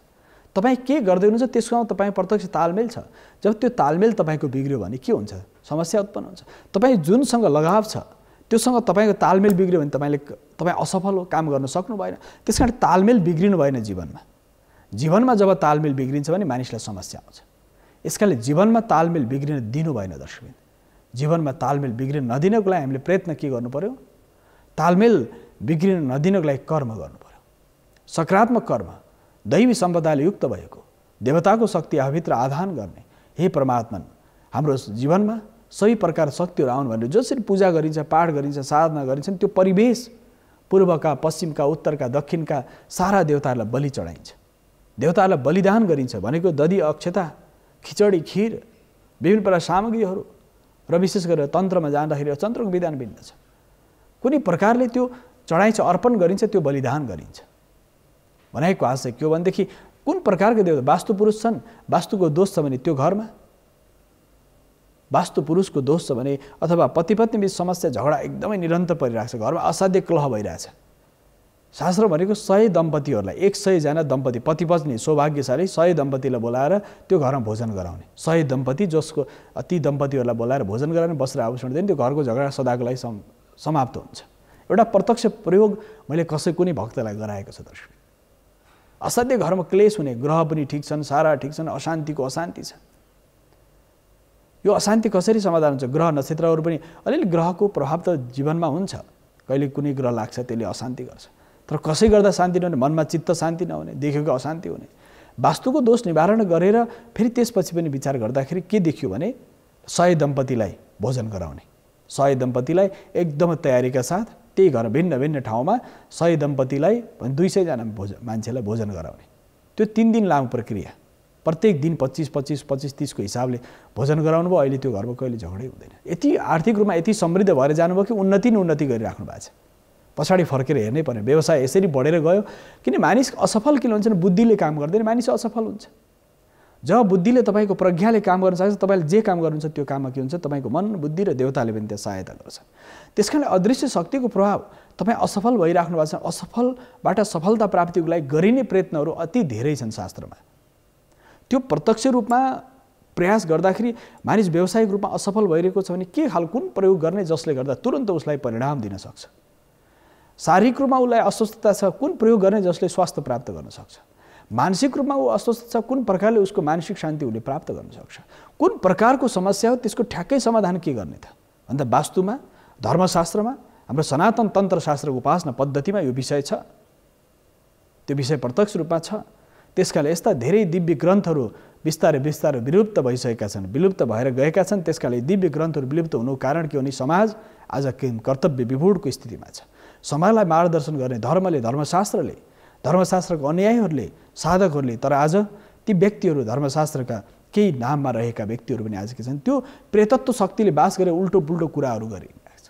तपाईँ के गर्दै हुनुहुन्छ त्यससँग तपाईँ प्रत्यक्ष तालमेल छ। जब त्यो तालमेल तपाईँको बिग्रियो भने के हुन्छ, समस्या उत्पन्न हुन्छ। तपाईँ जुनसँग लगाव छ त्योसँग तपाईँको तालमेल बिग्रियो भने तपाईँ असफल हो, काम गर्न सक्नु भएन। त्यसकारण तालमेल बिग्रिनु भएन जीवनमा। जीवनमा जब तालमेल बिग्रिन्छ भने मानिसलाई समस्या आउँछ। यसकारणले जीवनमा तालमेल बिग्रिन दिनु भएन दर्शकबिन। जीवनमा तालमेल बिग्रिन नदिनको लागि हामीले प्रयत्न के गर्नु पर्यो, तालमेल बिग्रिन नदिनको लागि कर्म गर्नु पर्यो। सकारात्मक कर्म, दैवी सम्पदाले युक्त भएको, देवताको शक्ति आफूभित्र आधान गर्ने, हे परमात्मा हाम्रो जीवनमा सही प्रकार शक्तिहरू आउनु भनेर जसरी पूजा गरिन्छ, पाठ गरिन्छ, साधना गरिन्छ, त्यो परिवेश पूर्वका, पश्चिमका, उत्तरका, दक्षिणका सारा देवताहरूलाई बलि चढाइन्छ, देवताहरूलाई बलिदान गरिन्छ। भनेको दधी, अक्षता, खिचडी, खीर, विभिन्न प्रकार सामग्रीहरू, र विशेष गरेर तन्त्रमा जाँदाखेरि तन्त्रको विधान भिन्न छ। कुनै प्रकारले त्यो चढाइन्छ, अर्पण गरिन्छ, त्यो बलिदान गरिन्छ। भनेको आशय के हो भनेदेखि कुन प्रकारको देवता, वास्तु पुरुष छन्, वास्तुको दोष छ भने त्यो घरमा, वास्तु पुरुषको दोष छ भने अथवा पति पत्नी बीच समस्या, झगडा एकदमै निरन्तर परिरहेको छ, घरमा असाध्य कलह भइरहेछ। शास्त्र भनेको 100 दम्पतिहरूलाई, 100 जना दम्पति, पति पत्नी सौभाग्यशाली 100 दम्पतिलाई बोलाएर त्यो घरमा भोजन गराउने। 100 दम्पति जसको ती दम्पतिहरूलाई बोलाएर भोजन गराउने, वस्त्र आभूषण दिने, त्यो घरको झगडा सदाको लागि समाप्त हुन्छ। एउटा प्रत्यक्ष प्रयोग मैले कुनै भक्तलाई गराएको छ दर्शक। असाध्य घरमा क्लेश हुने, ग्रह पनि ठिक छन्, सारा ठिक छन्, अशान्तिको अशान्ति छ। यो अशान्ति कसरी समाधान हुन्छ? ग्रह नक्षत्रहरू पनि अलिअलि ग्रहको प्रभाव त जीवनमा हुन्छ, कहिले कुनै ग्रह लाग्छ त्यसले अशान्ति गर्छ। तर कसै गर्दा शान्ति नहुने, मनमा चित्त शान्ति नहुने, देखेको अशान्ति हुने, वास्तुको दोष निवारण गरेर फेरि त्यसपछि पनि विचार गर्दाखेरि के देखियो भने 100 दम्पतिलाई भोजन गराउने, 100 दम्पतिलाई एकदम तयारीका साथ त्यही घर भिन्न भिन्न ठाउँमा 100 दम्पतिलाई 200 जना मान्छेलाई भोजन गराउने। त्यो 3 दिन लामो प्रक्रिया, प्रत्येक दिन 25-25-25-30 को हिसाबले भोजन गराउनु भयो। अहिले त्यो घरमा कहिले झगडै हुँदैन। यति आर्थिक रूपमा यति समृद्ध भएर जानुभयो कि उन्नति गरिराख्नु भएको छ। पछाडि फर्केर हेर्नै पर्ने, व्यवसाय यसरी बढेर गयो। किन मानिस असफल किन हुन्छ? बुद्धिले काम गर्दैन, मानिस असफल हुन्छ। जब बुद्धिले तपाईँको प्रज्ञाले काम गर्न सक्छ, तपाईँले जे काम गर्नुहुन्छ त्यो काममा के हुन्छ? तपाईँको मन, बुद्धि र देवताले पनि त्यहाँ सहायता गर्छ। त्यसकारणले अदृश्य शक्तिको प्रभाव तपाईँ असफल भइराख्नु भएको छ। असफलबाट सफलता प्राप्तिको लागि गरिने प्रयत्नहरू अति धेरै छन् शास्त्रमा। त्यो प्रत्यक्ष रूपमा प्रयास गर्दाखेरि मानिस व्यावसायिक रूपमा असफल भइरहेको छ भने के खालको कुन प्रयोग गर्ने जसले गर्दा तुरन्त उसलाई परिणाम दिन सक्छ। शारीरिक रूपमा उसलाई अस्वस्थता छ, कुन प्रयोग गर्ने जसले स्वास्थ्य प्राप्त गर्न सक्छ। मानसिक रूपमा ऊ अस्वस्थ छ, कुन प्रकारले उसको मानसिक शान्ति उसले प्राप्त गर्न सक्छ। कुन प्रकारको समस्या हो त्यसको ठ्याक्कै समाधान के गर्ने त भन्दा वास्तुमा, धर्मशास्त्रमा, हाम्रो सनातन तन्त्रशास्त्रको उपासना पद्धतिमा यो विषय छ। त्यो विषय प्रत्यक्ष रूपमा छ। त्यसकाले यस्ता धेरै दिव्य ग्रन्थहरू बिस्तारै विलुप्त भइसकेका छन्, विलुप्त भएर गएका छन्। त्यसकाले दिव्य ग्रन्थहरू विलुप्त हुनुको कारण के हो भने समाज आज कर्तव्य विभूडको स्थितिमा छ। समाजलाई मार्गदर्शन गर्ने धर्मशास्त्रको अनुयायीहरूले, साधकहरूले, तर आज ती व्यक्तिहरू धर्मशास्त्रका केही नाममा रहेका व्यक्तिहरू पनि आज के छन्? त्यो प्रेतत्व शक्तिले बास गरेर उल्टो पुल्टो कुराहरू गरिरहेको छ।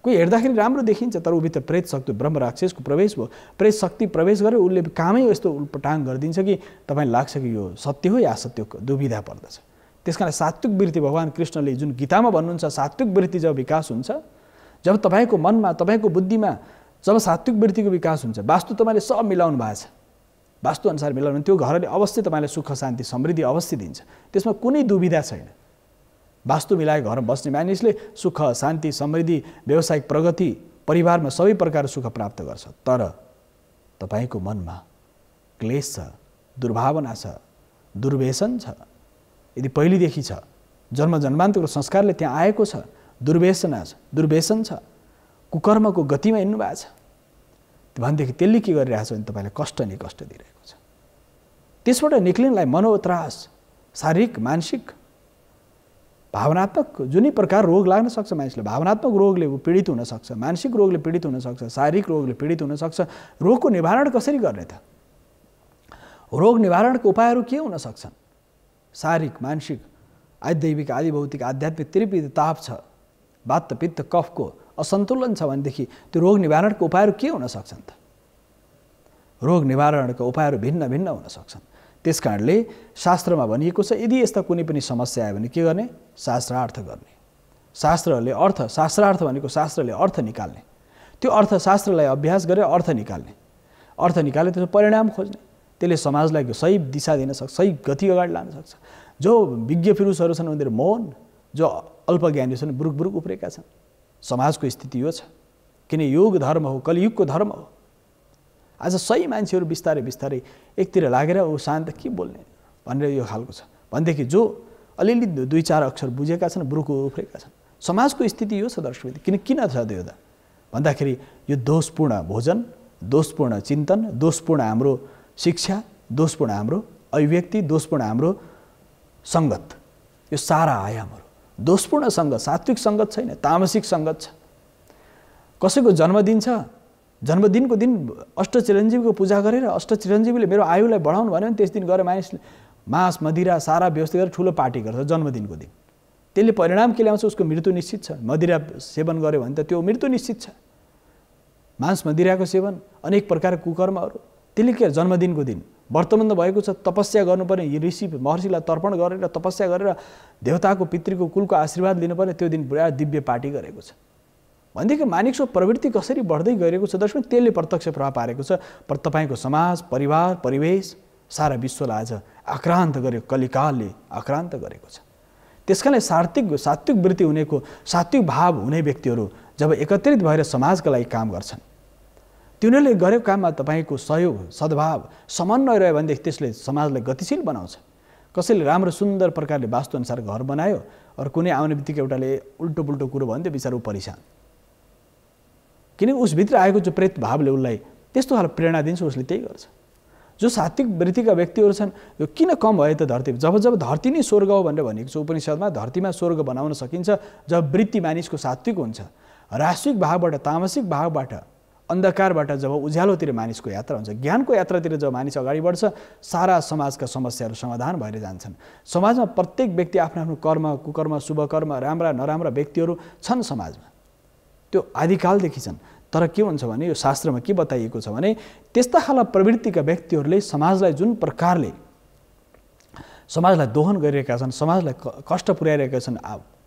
कोही हेर्दाखेरि राम्रो देखिन्छ, तर उभित्र प्रेत शक्ति ब्रह्म राक्षसको प्रवेश भयो। प्रेत शक्ति प्रवेश गरे उसले कामै यस्तो उल्पटाङ गरिदिन्छ कि तपाईँलाई लाग्छ कि यो सत्य हो या असत्य, दुविधा पर्दछ। त्यसकारण सात्विक वृत्ति भगवान् कृष्णले जुन गीतामा भन्नुहुन्छ, सात्विक वृत्ति जब विकास हुन्छ, जब तपाईँको मनमा, तपाईँको बुद्धिमा जब सात्विक वृत्तिको विकास हुन्छ, वास्तु तपाईँले सब मिलाउनु भएको छ, वास्तु अनुसार मिलाउनु, त्यो घरले अवश्य तपाईँलाई सुख शान्ति समृद्धि अवश्य दिन्छ। त्यसमा कुनै दुविधा छैन। वास्तु मिलाएर घरमा बस्ने मानिसले सुख शान्ति समृद्धि व्यावसायिक प्रगति परिवारमा सबै प्रकारको सुख प्राप्त गर्छ। तर तपाईँको मनमा क्लेश छ, दुर्भावना छ, दुर्व्यसन छ, यदि पहिलेदेखि छ, जन्मान्तरको संस्कारले त्यहाँ आएको छ, दुर्व्यसन छ, कुकर्मको गतिमा हिँड्नु भएको छ भनेदेखि त्यसले के गरिरहेको छ भने तपाईँलाई कष्ट दिइरहेको छ। त्यसबाट निक्लिनलाई मनोत्रास, शारीरिक, मानसिक, भावनात्मक जुनै प्रकार रोग लाग्न सक्छ। मानिसले भावनात्मक रोगले पीडित हुन सक्छ, मानसिक रोगले पीडित हुन सक्छ, शारीरिक रोगले पीडित हुन सक्छ। रोगको निवारण कसरी गर्ने त? रोग निवारणको उपायहरू के हुन सक्छन्? शारीरिक, मानसिक, आध्यात्मिक, आदि भौतिक, आध्यात्मिक त्रिविध ताप छ, वात पित्त कफको असन्तुलन छ भनेदेखि त्यो रोग निवारणको उपायहरू के हुन सक्छन् त? रोग निवारणका उपायहरू भिन्न हुन सक्छन्। त्यसकारणले शास्त्रमा भनिएको छ, यदि यस्ता कुनै पनि समस्या आयो भने के गर्ने? शास्त्रार्थ गर्ने। शास्त्रार्थ भनेको शास्त्रले अर्थ निकाल्ने, त्यो अर्थशास्त्रलाई अभ्यास गरेर अर्थ निकाल्ने त्यसको परिणाम खोज्ने, त्यसले समाजलाई सही दिशा दिन सक्छ, सही गति अगाडि लान सक्छ। जो विज्ञ पुरुषहरू छन् उनीहरू मौन, जो अल्पज्ञानी छन् बुरुक उफ्रेका छन्। समाजको स्थिति यो छ, किन योग धर्म हो, कलियुगको धर्म हो। आज सही मान्छेहरू बिस्तारै एकतिर लागेर ऊ शान्त के बोल्ने भनेर यो खालको छ भनेदेखि जो अलिअलि 2-4 अक्षर बुझेका छन् बुरुक उफ्रेका छन्। समाजको स्थिति यो छ दर्शक। किन छ त्यो त भन्दाखेरि यो दोषपूर्ण भोजन, दोषपूर्ण चिन्तन, दोषपूर्ण हाम्रो शिक्षा, दोषपूर्ण हाम्रो अभिव्यक्ति, दोषपूर्ण हाम्रो सङ्गत, यो सारा आयामहरू दोषपूर्ण सङ्गत, सात्विक सङ्गत छैन, तामसिक सङ्गत छ। कसैको जन्मदिन छ, जन्मदिनको दिन अष्टचिरञ्जीवीको पूजा गरेर अष्टचिरञ्जीवीले मेरो आयुलाई बढाउनु भन्यो भने त्यस दिन गएर मानिसले मांस मदिरा सारा व्यवस्था गरेर ठुलो पार्टी गर्छ जन्मदिनको दिन। त्यसले परिणाम के ल्याउँछ? उसको मृत्यु निश्चित छ। मदिरा सेवन गर्यो भने त त्यो मृत्यु निश्चित छ। मांस मदिराको सेवन, अनेक प्रकारको कुकर्महरू, त्यसले के जन्मदिनको दिन वर्तमान भएको छ, तपस्या गर्नुपर्ने, ऋषि महर्षिलाई तर्पण गरेर तपस्या गरेर देवताको पितृको कुलको आशीर्वाद लिनुपर्ने, त्यो दिन पुरा दिव्य पार्टी गरेको छ भनेदेखि मानिसको प्रवृत्ति कसरी बढ्दै गएको छ दर्शक, त्यसले प्रत्यक्ष प्रभाव पारेको छ। पर तपाईँको समाज, परिवार, परिवेश, सारा विश्वलाई आज आक्रान्त गर्यो, कलिकालले आक्रान्त गरेको छ। त्यसकारणले सात्विक वृत्ति हुनेको, सात्विक भाव हुने व्यक्तिहरू जब एकत्रित भएर समाजका लागि काम गर्छन्, तिनीहरूले गरेको काममा तपाईँको सहयोग, सद्भाव, समन्वय रह्यो भनेदेखि त्यसले समाजलाई गतिशील बनाउँछ। कसैले राम्रो सुन्दर प्रकारले वास्तुअनुसार घर बनायो, अरू कुनै आउने बित्तिकै एउटाले उल्टो पुल्टो कुरो भन्थ्यो, बिचारा ऊ परेशान। किनकि उसभित्र आएको जो प्रेत भावले उसलाई त्यस्तो खालको प्रेरणा दिन्छ, उसले त्यही गर्छ। जो सात्विक वृत्तिका व्यक्तिहरू छन्, यो किन कम भयो त धरती? जब धरती नै स्वर्ग हो भनेर भनेको छ उपनिषदमा, धरतीमा स्वर्ग बनाउन सकिन्छ जब वृत्ति मानिसको सात्विक हुन्छ। राष्ट्रिक भावबाट, तामसिक भावबाट अन्धकारबाट जब उज्यालोतिर मानिसको यात्रा हुन्छ, ज्ञानको यात्रातिर जब मानिस अगाडि बढ्छ, सारा समाजका समस्याहरू समाधान भएर जान्छन्। समाजमा प्रत्येक व्यक्ति आफ्नो आफ्नो कर्म, कुकर्म, शुभकर्म, राम्रा नराम्रा व्यक्तिहरू छन् समाजमा, त्यो आदिकालदेखि छन्। तर के हुन्छ भने यो शास्त्रमा के बताइएको छ भने त्यस्ता खालका प्रवृत्तिका व्यक्तिहरूले समाजलाई जुन प्रकारले समाजलाई दोहन गरिरहेका छन्, समाजलाई कष्ट पुर्याइरहेका छन्,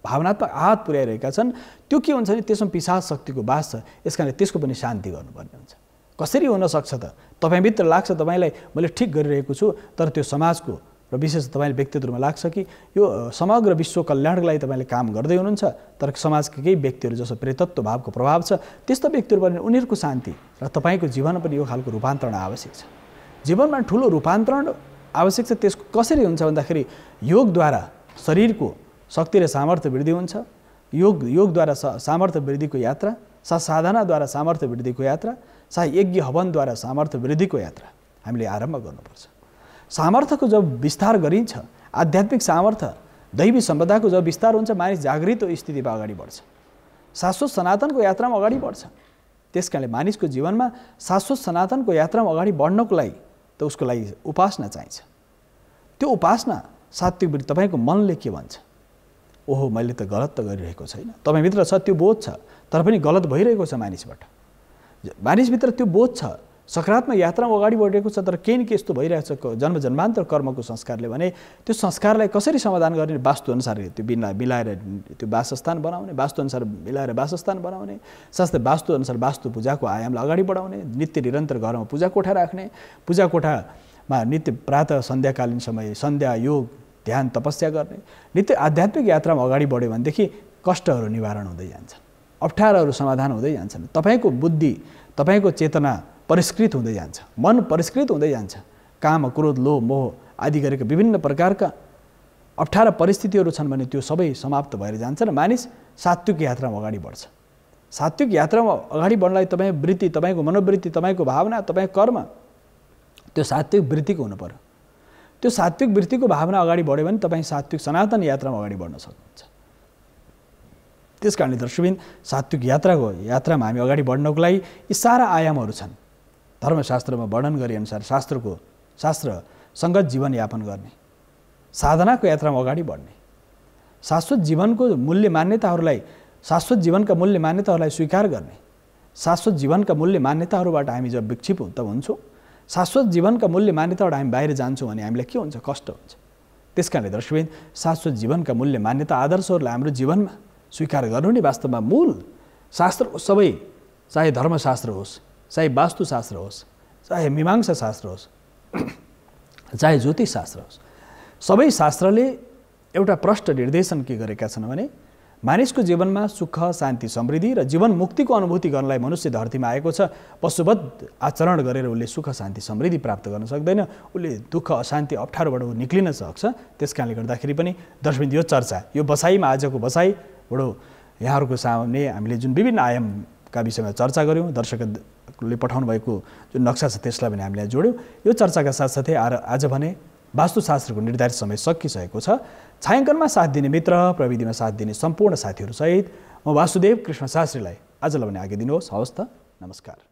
भावनात्मक आघात पुर्याइरहेका छन्, त्यो के हुन्छ भने त्यसमा पिशाच शक्तिको वास छ। यस कारणले त्यसको पनि शान्ति गर्नुपर्ने हुन्छ। कसरी हुनसक्छ त? तपाईँभित्र लाग्छ तपाईँलाई मैले ठिक गरिरहेको छु, तर त्यो समाजको र विशेष तपाईँले व्यक्तित्व रूपमा लाग्छ कि यो समग्र विश्व कल्याणको लागि तपाईँले काम गर्दै हुनुहुन्छ, तर समाजका केही व्यक्तिहरू जसो प्रेतत्व भावको प्रभाव छ, त्यस्तो व्यक्तिहरू पनि उनीहरूको शान्ति र तपाईँको जीवनमा पनि यो खालको रूपान्तरण आवश्यक छ। जीवनमा ठुलो रूपान्तरण आवश्यक छ। त्यसको कसरी हुन्छ भन्दाखेरि योगद्वारा शरीरको शक्ति र सामर्थ्य वृद्धि हुन्छ। योगद्वारा सामर्थ्य वृद्धिको यात्रा, साधनाद्वारा सामर्थ्य वृद्धिको यात्रा, यज्ञ हवनद्वारा सामर्थ्य वृद्धिको यात्रा हामीले आरम्भ गर्नुपर्छ। सामर्थ्यको जब विस्तार गरिन्छ, आध्यात्मिक सामर्थ्य, दैवी सम्पदाको जब विस्तार हुन्छ, मानिस जागृत स्थितिमा अगाडि बढ्छ, शाश्वत सनातनको यात्रामा अगाडि बढ्छ। त्यसकारणले मानिसको जीवनमा शाश्वत सनातनको यात्रामा अगाडि बढ्नको लागि त उसको लागि उपासना चाहिन्छ। त्यो उपासना सात्विक वृत्ति, तपाईँको मनले के भन्छ? ओहो, मैले त गलत त गरिरहेको छैन। तपाईँभित्र छ त्यो बोध छ, तर पनि गलत भइरहेको छ मानिसबाट। मानिसभित्र त्यो बोध छ, सकारात्मक यात्रामा अगाडि बढिरहेको छ, तर केही न के यस्तो भइरहेको छ जन्म जन्मान्तर कर्मको संस्कारले भने त्यो संस्कारलाई कसरी समाधान गर्ने? वास्तुअनुसार त्यो मिलाएर त्यो वासस्थान बनाउने, वास्तुअनुसार मिलाएर वासस्थान बनाउने, साथै वास्तुअनुसार वास्तु पूजाको आयामलाई अगाडि बढाउने, नित्य निरन्तर घरमा पूजा कोठा राख्ने, पूजा कोठामा नित्य प्रातः सन्ध्याकालीन समय सन्ध्या, योग, ध्यान, तपस्या गर्ने, नित्य आध्यात्मिक यात्रामा अगाडि बढ्यो भनेदेखि कष्टहरू निवारण हुँदै जान्छन्, अप्ठ्याराहरू समाधान हुँदै जान्छन्, तपाईँको बुद्धि, तपाईँको चेतना परिष्कृत हुँदै जान्छ, मन परिष्कृत हुँदै जान्छ। काम, क्रोध, लोभ, मोह आदि गरेका विभिन्न प्रकारका अप्ठ्यारा परिस्थितिहरू छन् भने त्यो सबै समाप्त भएर जान्छ र मानिस सात्विक यात्रामा अगाडि बढ्छ। सात्विक यात्रामा अगाडि बढ्नलाई तपाईँ वृत्ति, तपाईँको मनोवृत्ति, तपाईँको भावना, तपाईँको कर्म त्यो सात्विक वृत्तिको हुनु पर्यो। त्यो सात्विक वृत्तिको भावना अगाडि बढ्यो भने तपाईँ सात्विक सनातन यात्रामा अगाडि बढ्न सक्नुहुन्छ। त्यस कारणले दर्शकबिन सात्विक यात्रामा हामी अगाडि बढ्नको लागि यी सारा आयामहरू छन्। धर्मशास्त्रमा वर्णन गरे अनुसार शास्त्र सङ्गत जीवनयापन गर्ने, साधनाको यात्रामा अगाडि बढ्ने, शाश्वत जीवनको मूल्य मान्यताहरूलाई, शाश्वत जीवनका मूल्य मान्यताहरूलाई स्वीकार गर्ने, शाश्वत जीवनका मूल्य मान्यताहरूबाट हामी जब विक्षिप्त हुन्छौँ, शाश्वत जीवनका मूल्य मान्यताबाट हामी बाहिर जान्छौँ भने हामीलाई के हुन्छ? कष्ट हुन्छ। त्यस कारणले दर्शकबिन शाश्वत जीवनका मूल्य मान्यता आदर्शहरूलाई हाम्रो जीवनमा स्वीकार गर्नु नै वास्तवमा मूल शास्त्रको सबै, चाहे धर्मशास्त्र होस्, चाहे वास्तुशास्त्र होस्, चाहे मीमांसा शास्त्र होस्, चाहे ज्योतिष शास्त्र होस्, सबै शास्त्रले एउटा प्रष्ट निर्देशन के गरेका छन् भने मानिसको जीवनमा सुख, शान्ति, समृद्धि र जीवन मुक्तिको अनुभूति गर्नलाई मनुष्य धरतीमा आएको छ। पशुवत आचरण गरेर उसले सुख, शान्ति, समृद्धि प्राप्त गर्न सक्दैन। उसले दुःख, अशान्ति, अप्ठ्यारोबाट निक्लिन सक्छ। त्यस कारणले गर्दाखेरि पनि दर्शकबिन यो चर्चा, यो बसाइमा आजको बसाइबाट यहाँहरूको सामने हामीले जुन विभिन्न आयामका विषयमा चर्चा गऱ्यौँ, दर्शकले पठाउनु भएको जुन नक्सा छ त्यसलाई पनि हामीले जोड्यौँ। यो चर्चाका साथसाथै आज भने वास्तुशास्त्रको निर्धारित समय सकिसकेको छ। छायाङ्कनमा साथ दिने मित्र, प्रविधिमा साथ दिने सम्पूर्ण साथीहरूसहित म वासुदेव कृष्ण शास्त्रीलाई आजलाई भने आज्ञा दिनुहोस्। हवस् त, नमस्कार।